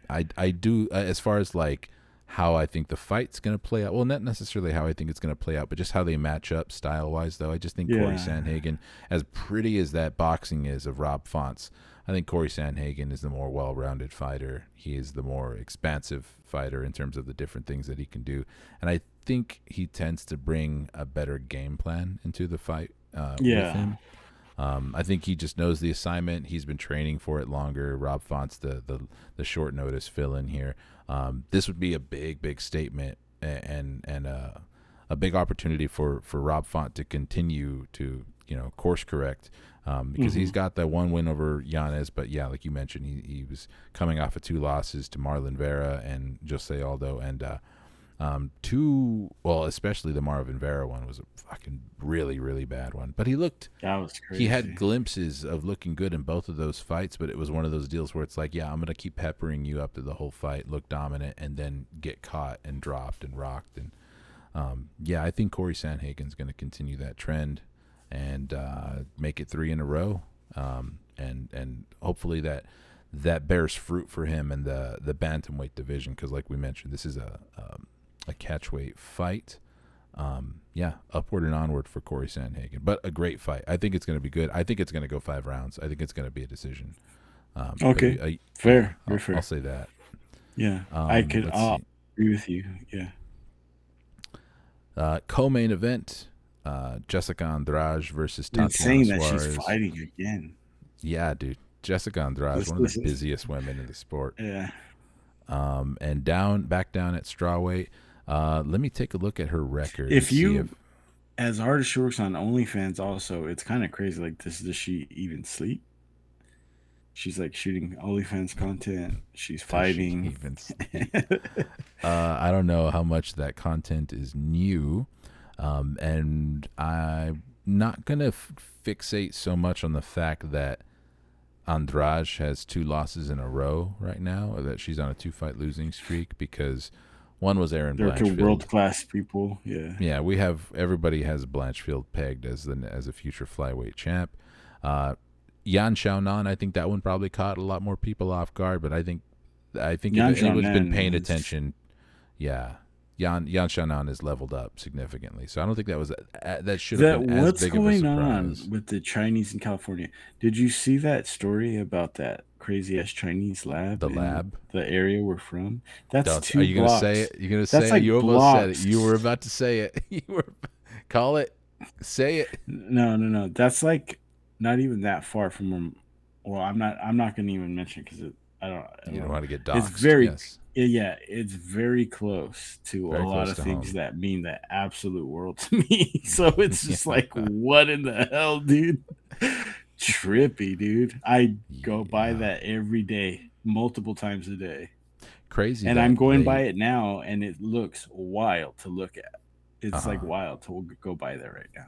Speaker 1: I do as far as like how I think the fight's going to play out. Well, not necessarily how I think it's going to play out, but just how they match up style wise. Though I just think Corey
Speaker 2: Yeah.
Speaker 1: Sandhagen, as pretty as that boxing is of Rob Font's, I think Corey Sandhagen is the more well-rounded fighter. He is the more expansive fighter in terms of the different things that he can do, and I think he tends to bring a better game plan into the fight with
Speaker 2: Yeah.
Speaker 1: him. I think he just knows the assignment. He's been training for it longer. Rob Font's the short notice fill in here. This would be a big statement and a big opportunity for Rob Font to continue to course correct because he's got that one win over Yanez, but yeah, like you mentioned, he was coming off of 2 losses to Marlon Vera and Jose Aldo, and especially the Marvin Vera one was a fucking really bad one. But
Speaker 2: That was crazy.
Speaker 1: he had glimpses of looking good in both of those fights, but it was one of those deals where it's like, yeah, I'm going to keep peppering you up to the whole fight, look dominant, and then get caught and dropped and rocked. And I think Corey Sandhagen's going to continue that trend and make it 3 in a row. And hopefully that bears fruit for him in the bantamweight division, because like we mentioned, this is a catchweight fight. Upward and onward for Corey Sandhagen, but a great fight. I think it's going to be good. I think it's going to go 5 rounds. I think it's going to be a decision.
Speaker 2: Okay. Fair. Very fair.
Speaker 1: I'll say that.
Speaker 2: Yeah. I could agree with you. Yeah.
Speaker 1: Co-main event, Jessica Andrade versus Tatiana
Speaker 2: Insane that
Speaker 1: Suarez.
Speaker 2: she's fighting again.
Speaker 1: Yeah, dude. Jessica Andrade is one of the busiest women in the sport.
Speaker 2: Yeah.
Speaker 1: And back down at strawweight. Let me take a look at her record.
Speaker 2: As hard as she works on OnlyFans, also, it's kind of crazy. Like, does she even sleep? She's like shooting OnlyFans content. She's fighting.
Speaker 1: Even sleep? I don't know how much that content is new, and I'm not gonna fixate so much on the fact that Andrade has 2 losses in a row right now, or that she's on a 2-fight losing streak, because one was Aaron Blanchfield.
Speaker 2: They're 2 world-class people. Yeah.
Speaker 1: Yeah, everybody has Blanchfield pegged as a future flyweight champ. Yan Xiaonan, I think that one probably caught a lot more people off guard, but I think if anyone's been paying attention, yeah, Yan Xiaonan is leveled up significantly. So I don't think that should have been as big of a surprise. What's going on
Speaker 2: with the Chinese in California? Did you see that story about that crazy ass Chinese lab?
Speaker 1: The lab,
Speaker 2: the area we're from. That's 2
Speaker 1: Are you
Speaker 2: blocks.
Speaker 1: Gonna say it? You're gonna say
Speaker 2: That's
Speaker 1: it.
Speaker 2: Like
Speaker 1: you almost
Speaker 2: blocks.
Speaker 1: said it. You were about to say it. You were call it. Say it.
Speaker 2: No. That's like not even that far from them. Well, I'm not going to even mention it because I don't.
Speaker 1: You don't want to get doxxed.
Speaker 2: It's very.
Speaker 1: Yes.
Speaker 2: Yeah, it's very close to a lot of things home. That mean the absolute world to me. So it's just like, what in the hell, dude? Trippy, dude. I go by that every day, multiple times a day.
Speaker 1: Crazy.
Speaker 2: And I'm going by it now, and it looks wild to look at. It's like wild to go by there right now.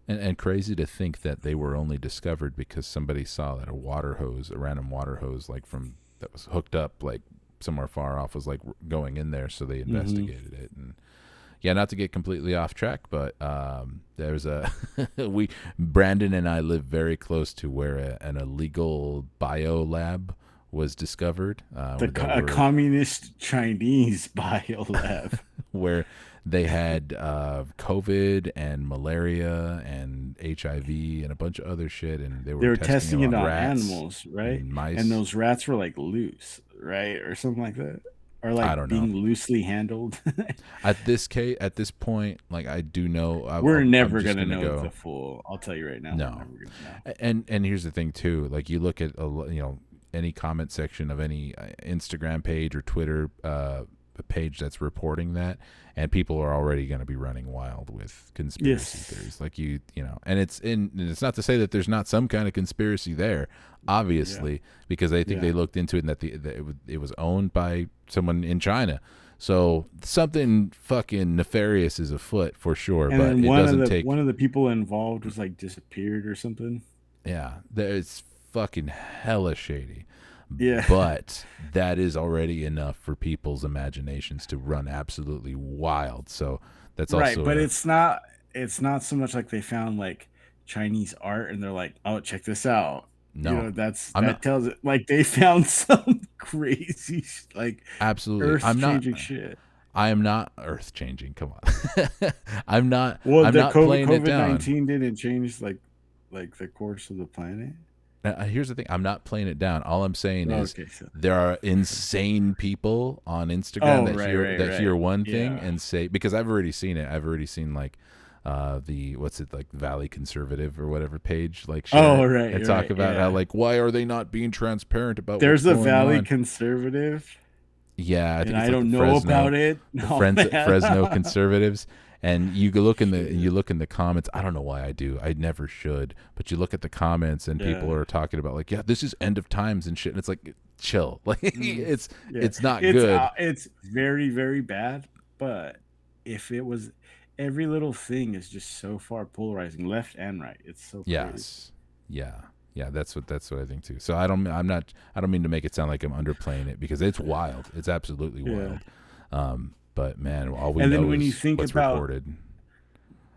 Speaker 1: And crazy to think that they were only discovered because somebody saw that a random water hose, like that was hooked up like somewhere far off, was like going in there, so they investigated it. And yeah, not to get completely off track, but there's Brandon and I live very close to where an illegal bio lab was discovered.
Speaker 2: A communist Chinese bio lab.
Speaker 1: Where they had COVID and malaria and HIV and a bunch of other shit, and they were testing it on
Speaker 2: animals, right?
Speaker 1: And mice.
Speaker 2: And those rats were like loose, right, or something like that, or like
Speaker 1: I don't
Speaker 2: being
Speaker 1: know.
Speaker 2: Loosely handled.
Speaker 1: At this point, like I do know,
Speaker 2: we're never gonna know the full. I'll tell you right now.
Speaker 1: No.
Speaker 2: We're never gonna know.
Speaker 1: And here's the thing too. Like you look at any comment section of any Instagram page or Twitter page that's reporting that, and people are already going to be running wild with conspiracy theories. Like and it's not to say that there's not some kind of conspiracy there, obviously, because I think they looked into it and that it was owned by someone in China. So something fucking nefarious is afoot for sure.
Speaker 2: And
Speaker 1: but
Speaker 2: then
Speaker 1: it doesn't take.
Speaker 2: One of the people involved was like disappeared or something.
Speaker 1: Yeah, it's fucking hella shady.
Speaker 2: Yeah.
Speaker 1: But that is already enough for people's imaginations to run absolutely wild. So that's
Speaker 2: Right,
Speaker 1: also
Speaker 2: but
Speaker 1: a
Speaker 2: it's not so much like they found like Chinese art and they're like, "Oh, check this out."
Speaker 1: no. I'm
Speaker 2: That
Speaker 1: not
Speaker 2: tells it like they found some crazy like
Speaker 1: absolutely.
Speaker 2: earth-changing shit.
Speaker 1: I am not earth changing. Come on. I'm not.
Speaker 2: Well,
Speaker 1: I'm
Speaker 2: the
Speaker 1: not playing it
Speaker 2: COVID
Speaker 1: down.
Speaker 2: 19 didn't change like the course of the planet.
Speaker 1: Here's the thing. I'm not playing it down. All I'm saying is
Speaker 2: Okay, so
Speaker 1: there are insane people on Instagram
Speaker 2: oh, right, right,
Speaker 1: that hear
Speaker 2: right.
Speaker 1: one thing
Speaker 2: Yeah.
Speaker 1: and say, because I've already seen it. I've already seen like the what's it, like Valley Conservative or whatever page, like share
Speaker 2: Oh,
Speaker 1: it
Speaker 2: right,
Speaker 1: and talk
Speaker 2: right.
Speaker 1: about how
Speaker 2: Yeah.
Speaker 1: like why are they not being transparent about what's
Speaker 2: There's a
Speaker 1: going
Speaker 2: Valley
Speaker 1: on.
Speaker 2: Conservative,
Speaker 1: Yeah, I
Speaker 2: and
Speaker 1: think it's
Speaker 2: I
Speaker 1: like the
Speaker 2: don't know
Speaker 1: Fresno,
Speaker 2: about it.
Speaker 1: the
Speaker 2: Oh man.
Speaker 1: Fresno conservatives, and you go look in the
Speaker 2: Shit.
Speaker 1: comments. I don't know why I do. I never should, but you look at the comments and people
Speaker 2: Yeah.
Speaker 1: are talking about like, yeah, this is end of times and shit. And it's like, chill, like
Speaker 2: Mm. Yeah.
Speaker 1: it's not good.
Speaker 2: It's very, very bad, but if it was every little thing is just so far polarizing, left and right. It's so crazy.
Speaker 1: Yes, yeah, yeah. That's what I think too. So I don't mean to make it sound like I'm underplaying it because it's wild. It's absolutely
Speaker 2: Yeah.
Speaker 1: wild. But man, all we
Speaker 2: And then
Speaker 1: know
Speaker 2: when you
Speaker 1: is
Speaker 2: think
Speaker 1: what's
Speaker 2: about
Speaker 1: recorded.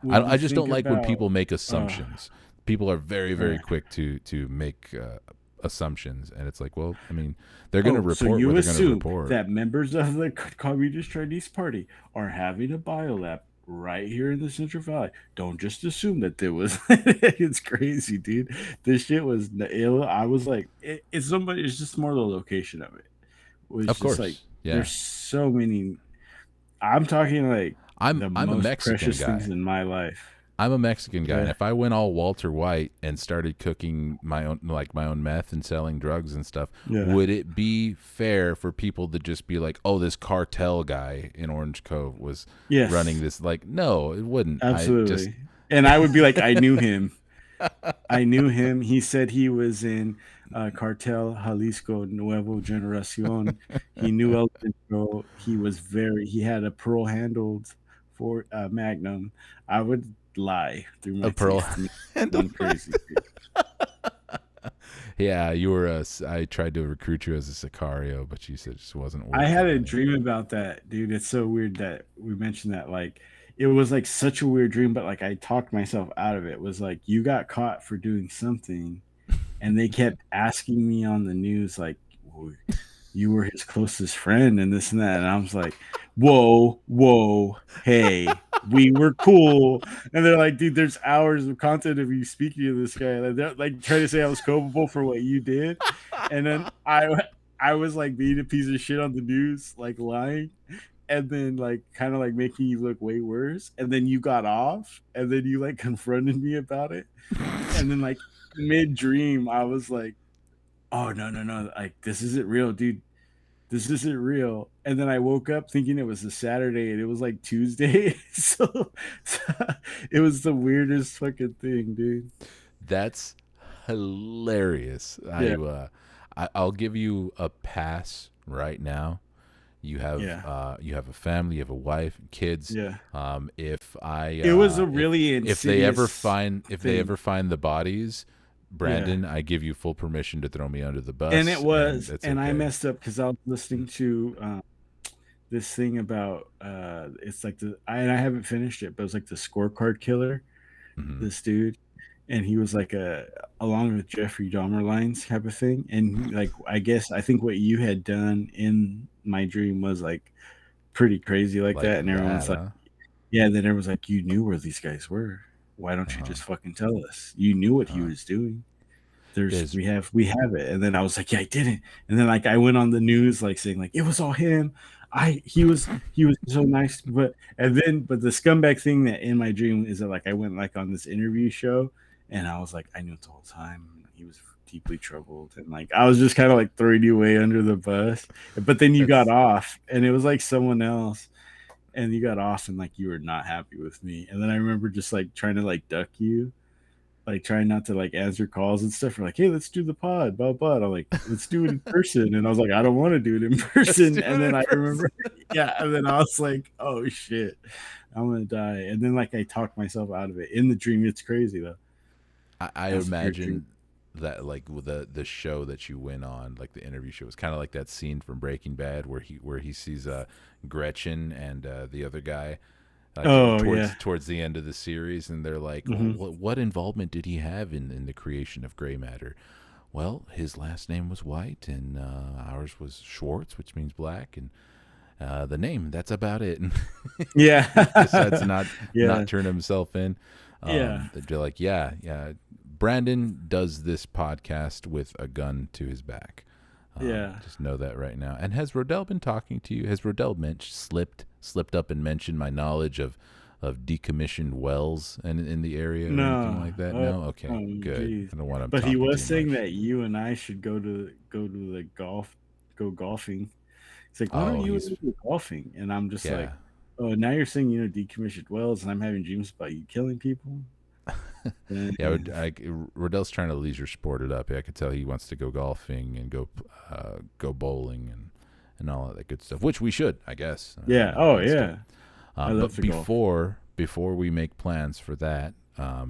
Speaker 2: when you
Speaker 1: I just
Speaker 2: think
Speaker 1: don't like when
Speaker 2: about
Speaker 1: people make
Speaker 2: uh
Speaker 1: assumptions. People are very, very
Speaker 2: right.
Speaker 1: quick to make assumptions, and it's like, well, I mean, they're going to
Speaker 2: Oh, so
Speaker 1: report what
Speaker 2: you
Speaker 1: they're going to
Speaker 2: assume
Speaker 1: report.
Speaker 2: that members of the Communist Chinese Party are having a biolab right here in the Central Valley. Don't just assume that there was. It's crazy, dude. This shit was ill. I was like, it's somebody. It's just more the location of it. It was
Speaker 1: Of
Speaker 2: just like
Speaker 1: course, yeah.
Speaker 2: there's so many. I'm talking like the
Speaker 1: I'm a
Speaker 2: most
Speaker 1: Mexican
Speaker 2: precious things
Speaker 1: guy.
Speaker 2: in my life.
Speaker 1: I'm a Mexican guy, and
Speaker 2: Okay.
Speaker 1: if I went all Walter White and started cooking my own meth and selling drugs and stuff,
Speaker 2: Yeah.
Speaker 1: would it be fair for people to just be like, "Oh, this cartel guy in Orange Cove was running
Speaker 2: Yes.
Speaker 1: this"? Like, no, it wouldn't. I just
Speaker 2: Absolutely. And I would be like, I knew him. I knew him. He said he was in Cartel Jalisco Nuevo Generacion. He knew El Centro. He had a pearl handled for Magnum. I would lie through
Speaker 1: a
Speaker 2: my
Speaker 1: pearl
Speaker 2: teeth to make
Speaker 1: handle.
Speaker 2: one crazy. Dude.
Speaker 1: Yeah, you were a. I tried to recruit you as a Sicario, but you said it just wasn't
Speaker 2: I
Speaker 1: worth
Speaker 2: had
Speaker 1: it,
Speaker 2: a
Speaker 1: man.
Speaker 2: dream about that, dude. It's so weird that we mentioned that. Like, it was like such a weird dream, but like I talked myself out of it. It was like you got caught for doing something and they kept asking me on the news like, "Well, you were his closest friend and this and that," and I was like, whoa, hey, we were cool. And they're like, dude, there's hours of content of you speaking to this guy, like they're like trying to say I was culpable for what you did. And then I was like being a piece of shit on the news, like lying, and then like kind of like making you look way worse, and then you got off, and then you like confronted me about it, and then like mid dream, I was like, "Oh no, like this isn't real, dude. This isn't real." And then I woke up thinking it was a Saturday, and it was like Tuesday. So it was the weirdest fucking thing, dude.
Speaker 1: That's hilarious.
Speaker 2: Yeah,
Speaker 1: I'll give you a pass right now.
Speaker 2: yeah,
Speaker 1: You have a family, you have a wife, kids.
Speaker 2: yeah.
Speaker 1: If I
Speaker 2: It was a really
Speaker 1: if they ever
Speaker 2: insidious thing.
Speaker 1: find the bodies,
Speaker 2: Yeah.
Speaker 1: Brandon, I give you full permission to throw me under the
Speaker 2: And it
Speaker 1: bus, and
Speaker 2: was,
Speaker 1: that's
Speaker 2: and I
Speaker 1: okay.
Speaker 2: messed up because I was listening to this thing about it's like and I haven't finished it, but it was like the scorecard killer,
Speaker 1: Hmm.
Speaker 2: this dude, and he was like a along with Jeffrey Dahmer lines type of thing. And like I think what you had done in my dream was like pretty crazy like
Speaker 1: Like
Speaker 2: that. And
Speaker 1: that,
Speaker 2: everyone's like,
Speaker 1: huh?
Speaker 2: yeah, and then everyone's like, you knew where these guys were. Why
Speaker 1: Uh
Speaker 2: don't you
Speaker 1: huh.
Speaker 2: just fucking tell us? You knew what he
Speaker 1: Uh-huh.
Speaker 2: was doing. There's
Speaker 1: Is
Speaker 2: we have it. And then I was like, yeah, I didn't. And then like I went on the news like saying like it was all him. He was so nice, but but the scumbag thing that in my dream is that like I went like on this interview show, and I was like, I knew it the whole time he was deeply troubled, and like I was just kind of like throwing you away under the bus. But then you got
Speaker 1: it's
Speaker 2: off, and it was like someone else, and you got off, and like you were not happy with me. And then I remember just like trying to like duck you, like trying not to like answer calls and stuff. We're like, hey, let's do the pod, blah blah. I'm like, let's do it in person, and I was like, I don't want to do it in
Speaker 1: let's do
Speaker 2: person. And
Speaker 1: it in
Speaker 2: then I
Speaker 1: person.
Speaker 2: remember, yeah, and then I was like, oh shit, I'm gonna die. And then like I talked myself out of it in the dream. It's crazy though.
Speaker 1: I
Speaker 2: That's a weird dream.
Speaker 1: imagine that like the show that you went on, like the interview show, was kind of like that scene from Breaking Bad where he sees Gretchen and the other guy like
Speaker 2: Oh yeah.
Speaker 1: towards the end of the series, and they're like, well,
Speaker 2: Hmm.
Speaker 1: what involvement did he have in the creation of gray matter? Well, his last name was White, and ours was Schwartz, which means black, and the name. That's about it. And he decides to
Speaker 2: Yeah.
Speaker 1: not
Speaker 2: Yeah.
Speaker 1: turn himself in.
Speaker 2: Yeah.
Speaker 1: They're like, yeah. Brandon does this podcast with a gun to his back.
Speaker 2: Yeah.
Speaker 1: Just know that right now. And has Rodell been talking to you? Has Rodell slipped up and mentioned my knowledge of decommissioned wells and in the area or anything
Speaker 2: No.
Speaker 1: like that?
Speaker 2: Oh,
Speaker 1: No. Okay, good.
Speaker 2: geez.
Speaker 1: I don't want him
Speaker 2: But he
Speaker 1: talking
Speaker 2: was
Speaker 1: too
Speaker 2: saying
Speaker 1: much.
Speaker 2: that you and I should go to the go golfing. He's like, why don't
Speaker 1: Oh,
Speaker 2: you
Speaker 1: he's
Speaker 2: and me go golfing? And I'm just like,
Speaker 1: yeah.
Speaker 2: oh, now you're saying decommissioned wells, and I'm having dreams about you killing people.
Speaker 1: Yeah,
Speaker 2: Dang.
Speaker 1: Rodell's trying to leisure sport it up. I could tell he wants to go golfing and go bowling and all of that good stuff, which we should, I guess.
Speaker 2: Yeah. Oh
Speaker 1: Against him.
Speaker 2: yeah. I love
Speaker 1: But
Speaker 2: to golf.
Speaker 1: before we make plans for that, I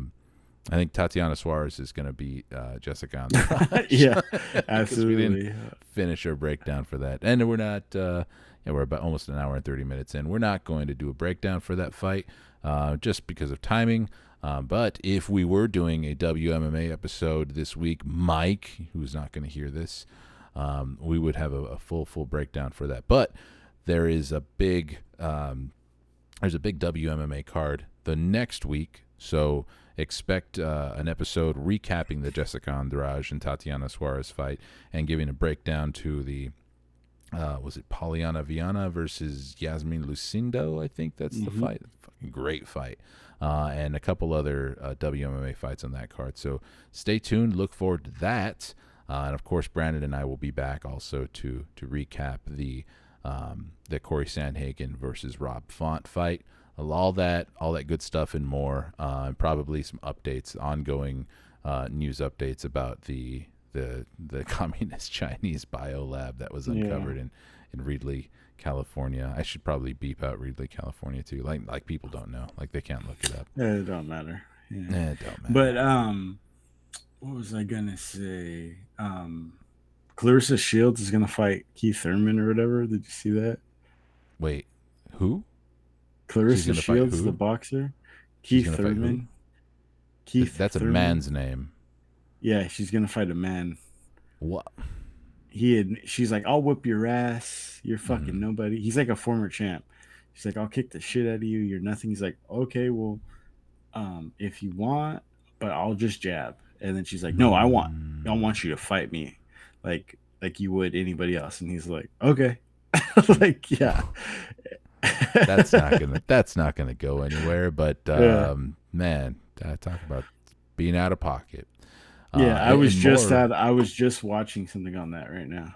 Speaker 1: think Tatiana Suarez is going to beat Jessica Andrade
Speaker 2: Yeah.
Speaker 1: because we didn't
Speaker 2: Absolutely.
Speaker 1: finish our breakdown for that, and we're not. We're about almost an hour and 30 minutes in. We're not going to do a breakdown for that fight, just because of timing. But if we were doing a WMMA episode this week, Mike, who's not going to hear this, we would have a full breakdown for that. But there is a big WMMA card the next week, so expect an episode recapping the Jessica Andrade and Tatiana Suarez fight and giving a breakdown to the was it Poliana Viana versus Yasmin Lucindo? I think that's the
Speaker 2: Hmm.
Speaker 1: fight. Fucking great fight. And a couple other WMMA fights on that card. So stay tuned. Look forward to that. And of course, Brandon and I will be back also to recap the Corey Sandhagen versus Rob Font fight. All that good stuff and more. And probably some updates, ongoing news updates about the communist Chinese biolab that was
Speaker 2: Yeah.
Speaker 1: uncovered in Reedley, California. I should probably beep out Reedley, California too. Like people don't know. Like they can't look it up.
Speaker 2: It don't matter. Yeah.
Speaker 1: It don't
Speaker 2: But
Speaker 1: matter.
Speaker 2: what was I gonna say? Clarissa Shields is gonna fight Keith Thurman or whatever. Did you see that?
Speaker 1: Wait, who? She's
Speaker 2: Clarissa
Speaker 1: gonna fight
Speaker 2: Shields, the
Speaker 1: who?
Speaker 2: boxer.
Speaker 1: She's
Speaker 2: Keith
Speaker 1: gonna fight who?
Speaker 2: Thurman. Keith
Speaker 1: That's a
Speaker 2: Thurman.
Speaker 1: man's name.
Speaker 2: Yeah, she's gonna fight a man.
Speaker 1: What?
Speaker 2: She's like, I'll whip your ass. You're fucking
Speaker 1: Mm-hmm.
Speaker 2: nobody. He's like a former champ. She's like, I'll kick the shit out of you. You're nothing. He's like, okay, well, if you want, but I'll just jab. And then she's like, no, I want you to fight me, like you would anybody else. And he's like, okay, like yeah,
Speaker 1: That's not gonna go anywhere. But
Speaker 2: yeah,
Speaker 1: man, talk about being out of pocket.
Speaker 2: yeah.
Speaker 1: And more
Speaker 2: I was just watching something on that right now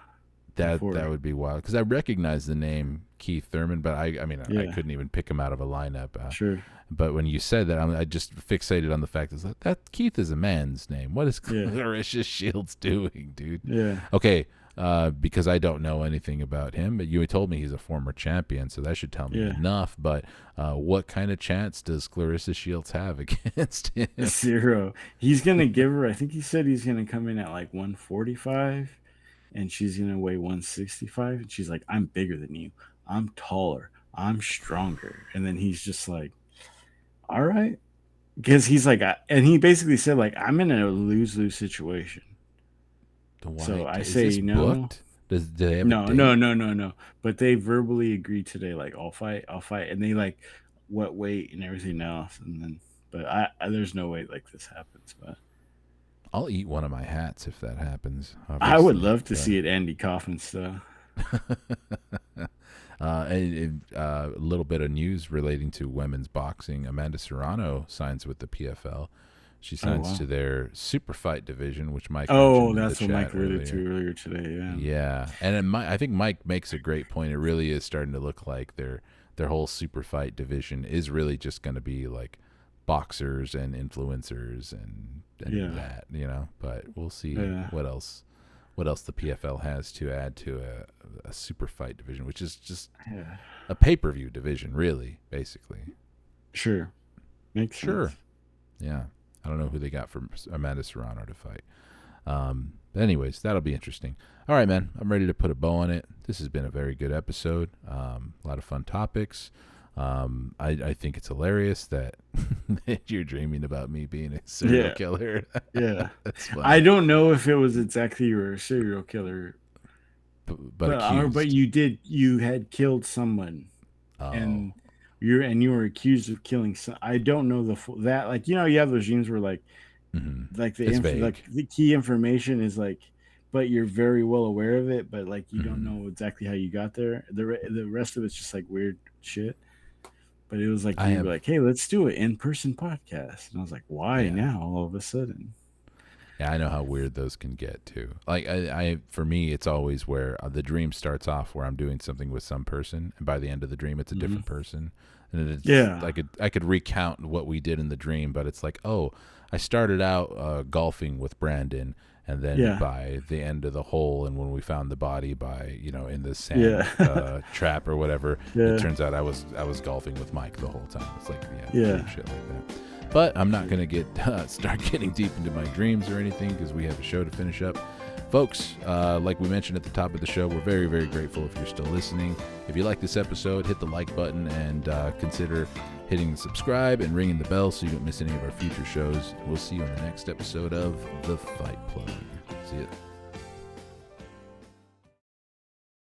Speaker 1: that
Speaker 2: before.
Speaker 1: would be wild because I recognize the name Keith Thurman, but I mean I
Speaker 2: Yeah,
Speaker 1: couldn't even pick him out of a lineup.
Speaker 2: sure.
Speaker 1: But when you said that, I just fixated on the fact that Keith is a man's name. What is
Speaker 2: Yeah,
Speaker 1: Clarissa Shields doing, dude?
Speaker 2: yeah,
Speaker 1: Okay, because I don't know anything about him, but you told me he's a former champion, so that should tell me
Speaker 2: yeah.
Speaker 1: enough. But what kind of chance does Clarissa Shields have against him?
Speaker 2: Zero. He's gonna give her. I think he said he's gonna come in at like 145, and she's gonna weigh 165. And she's like, "I'm bigger than you. I'm taller. I'm stronger." And then he's just like, "All right," because he's like, and he basically said like, "I'm in a lose-lose situation."
Speaker 1: Why
Speaker 2: So I
Speaker 1: is this
Speaker 2: say no.
Speaker 1: booked? Do they have a
Speaker 2: No,
Speaker 1: date?
Speaker 2: no, no, no, no. But they verbally agreed today, like, I'll fight, and they like what weight and everything else, and then, but there's no way like this happens. But
Speaker 1: I'll eat one of my hats if that happens,
Speaker 2: I would
Speaker 1: obviously.
Speaker 2: love to
Speaker 1: But
Speaker 2: see it, Andy Kaufman stuff.
Speaker 1: a little bit of news relating to women's boxing. Amanda Serrano signs with the PFL. She
Speaker 2: Oh
Speaker 1: signs
Speaker 2: wow.
Speaker 1: to their super fight division, which Mike
Speaker 2: Oh,
Speaker 1: mentioned in the
Speaker 2: that's what
Speaker 1: chat
Speaker 2: Mike alluded
Speaker 1: earlier.
Speaker 2: to earlier today. Yeah.
Speaker 1: Yeah, and I think Mike makes a great point. It really is starting to look like their whole super fight division is really just going to be like boxers and influencers and
Speaker 2: Yeah.
Speaker 1: that, But we'll see
Speaker 2: Yeah.
Speaker 1: what else the PFL has to add to a super fight division, which is just
Speaker 2: Yeah.
Speaker 1: a pay-per-view division, really, basically.
Speaker 2: Sure. Makes
Speaker 1: Sure.
Speaker 2: sense.
Speaker 1: Yeah. I don't know who they got for Amanda Serrano to fight. Anyways, that'll be interesting. All right, man. I'm ready to put a bow on it. This has been a very good episode. A lot of fun topics. I think it's hilarious that you're dreaming about me being a serial killer.
Speaker 2: Yeah.
Speaker 1: That's funny.
Speaker 2: I don't know if it was exactly you were a serial killer,
Speaker 1: but accused.
Speaker 2: you had killed someone, and you were accused of killing some. I don't know that, like, you have those dreams where like the key information is like, but you're very well aware of it, but like you don't know exactly how you got there. The rest of it's just like weird shit. But it was like you were like, hey, let's do an in-person podcast, and I was like, why now all of a sudden?
Speaker 1: Yeah, I know how weird those can get too. Like I for me, it's always where the dream starts off where I'm doing something with some person, and by the end of the dream, it's a different person. And it's, I could recount what we did in the dream, but it's like, oh, I started out golfing with Brandon, and then by the end of the hole, and when we found the body by in the sand trap or whatever, it turns out I was golfing with Mike the whole time. It's like shit like that. But I'm not going to start getting deep into my dreams or anything because we have a show to finish up. Folks, like we mentioned at the top of the show, we're very, very grateful if you're still listening. If you like this episode, hit the like button and consider hitting the subscribe and ringing the bell so you don't miss any of our future shows. We'll see you on the next episode of The Fight Plug. See ya.